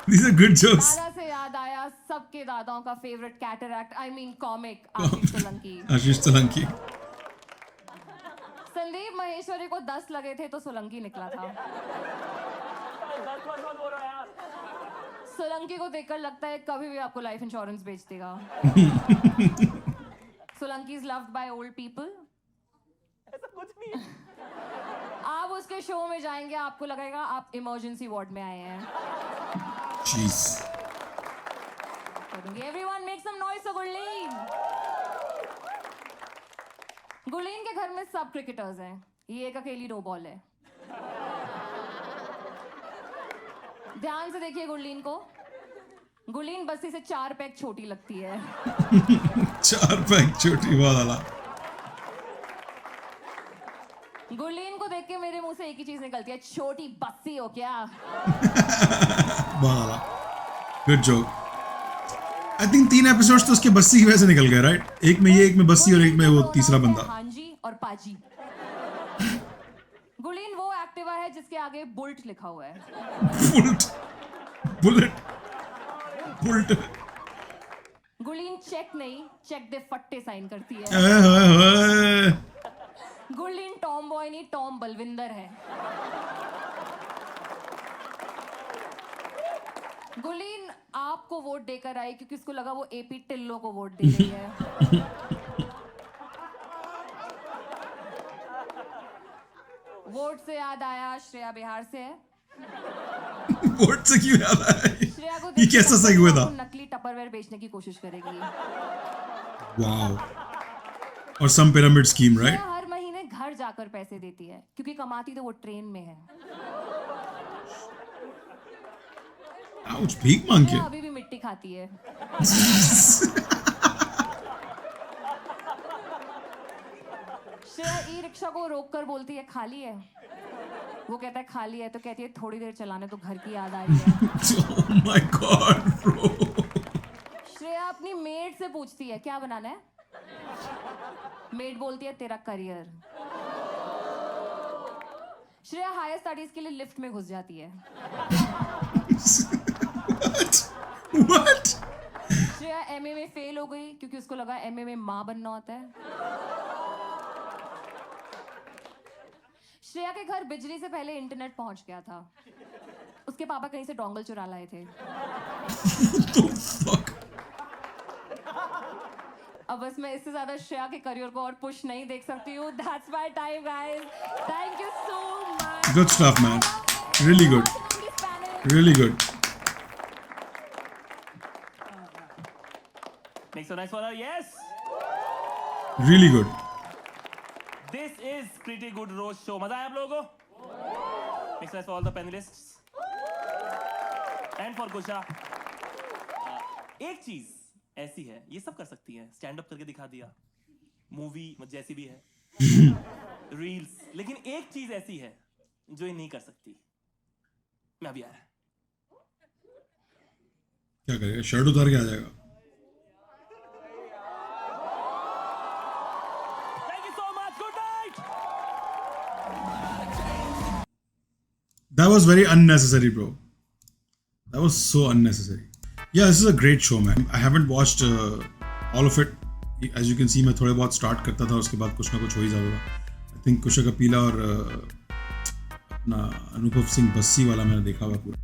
Speaker 1: These are good jokes.
Speaker 4: दादा से याद आया सबके दादाओं का favourite cataract I mean comic Ashish Solanki.
Speaker 1: Ashish Solanki.
Speaker 4: Sandeep Maheshwari को 10 लगे थे तो सोलंकी निकला था। सोलंकी को देखकर लगता है कभी भी आपको लाइफ इंश्योरेंस बेच देगा। Solanki is loved by old people.
Speaker 3: ऐसा कुछ नहीं है।
Speaker 4: आप उसके शो में जाएंगे आपको लगेगा आप इमरजेंसी वार्ड में आए हैं।
Speaker 1: Jeez.
Speaker 4: Everyone make some noise for Gurleen. Gurleen के घर में सब क्रिकेटर्स हैं। ये एक अकेली नो बॉल है। ध्यान से देखिए गुरलीन को। गुरलीन बस्ती से 4 पैक छोटी लगती है।
Speaker 1: 4 पैक छोटी बहुत आला।
Speaker 4: गुरलीन को देख के मेरे मुंह से एक ही चीज निकलती है, छोटी बस्सी हो क्या?
Speaker 1: बहुत आला। Good joke. I think 3 episodes तो उसके बस्सी की वजह से निकल गए, राइट? एक में ये, एक में बस्सी और एक में वो तीसरा बंदा।
Speaker 4: हांजी और पाजी। गुरलीन वो एक्टिवा है जिसके आगे बुल्ट लिखा हुआ है।
Speaker 1: बुलेट।
Speaker 4: गुरलीन चेक नहीं, चेक दे फट्टे साइन करती है। गुरलीन टॉम बॉय नहीं, टॉम बलविंदर है। गुरलीन आपको वोट देकर आई क्योंकि उसको लगा वो एपी टिल्लो को वोट दे रही है। वोट से याद आया श्रेया बिहार से है।
Speaker 1: वोट से क्यों याद आया?
Speaker 4: श्रेया को
Speaker 1: ये कैसा सही हुआ था?
Speaker 4: नकली टपरवेयर बेचने की कोशिश करेगी।
Speaker 1: वाओ। और सम पिरामिड स्कीम, राइट?
Speaker 4: श्रेया हर महीने घर जाकर पैसे देती है क्योंकि कमाती तो वो ट्रेन में है।
Speaker 1: आउच, भीख मांग के।
Speaker 4: श्रेया अभी भी मिट्टी खाती है। श्रेया ई रिक्शा को रोककर बोलती है खाली है। वो कहता है खाली है तो कहती है थोड़ी देर चलाने तो घर की याद आ रही है।
Speaker 1: Oh my God, bro.
Speaker 4: Shreya अपनी मेड से पूछती है क्या बनाना है? मेड बोलती है तेरा करियर। श्रेया हायर स्टडीज के लिए लिफ्ट में घुस जाती है।
Speaker 1: What?
Speaker 4: श्रेया एमए में फेल हो गई क्योंकि उसको लगा एमए में माँ बनना होता है। श्रेया के घर बिजली से पहले इंटरनेट पहुंच गया था। उसके पापा कहीं से डोंगल चुरा लाए थे।
Speaker 1: Fuck.
Speaker 4: अब बस मैं इससे ज्यादा श्रेया के करियर को और पुश नहीं देख सकती हूँ। That's my time, guys. Thank you so much.
Speaker 1: Good stuff, man. Really good. Really good.
Speaker 3: Make some nice for her. Yes.
Speaker 1: Really good.
Speaker 3: This is pretty good roast show. मजा आया आप लोगों को? Next for all the panelists and for Kusha. एक चीज ऐसी है, ये सब कर सकती है, स्टैंड अप करके दिखा दिया, मूवी जैसी भी है, रील्स, लेकिन एक चीज ऐसी है जो ये नहीं कर सकती. मैं अभी आया.
Speaker 1: क्या करेगा, शर्ट उतार के आ जाएगा.
Speaker 3: Thank you so much. Good night.
Speaker 1: That was very unnecessary, bro. That was so unnecessary. Yeah, this is a great show, man. I haven't watched all of it. As you can see, मैं थोड़े बहुत स्टार्ट करता था, उसके बाद कुछ ना कुछ हो ही जाता था. I think कुशा कपिला और अपना अनुभव सिंह बस्सी वाला मैंने देखा हुआ पूरा.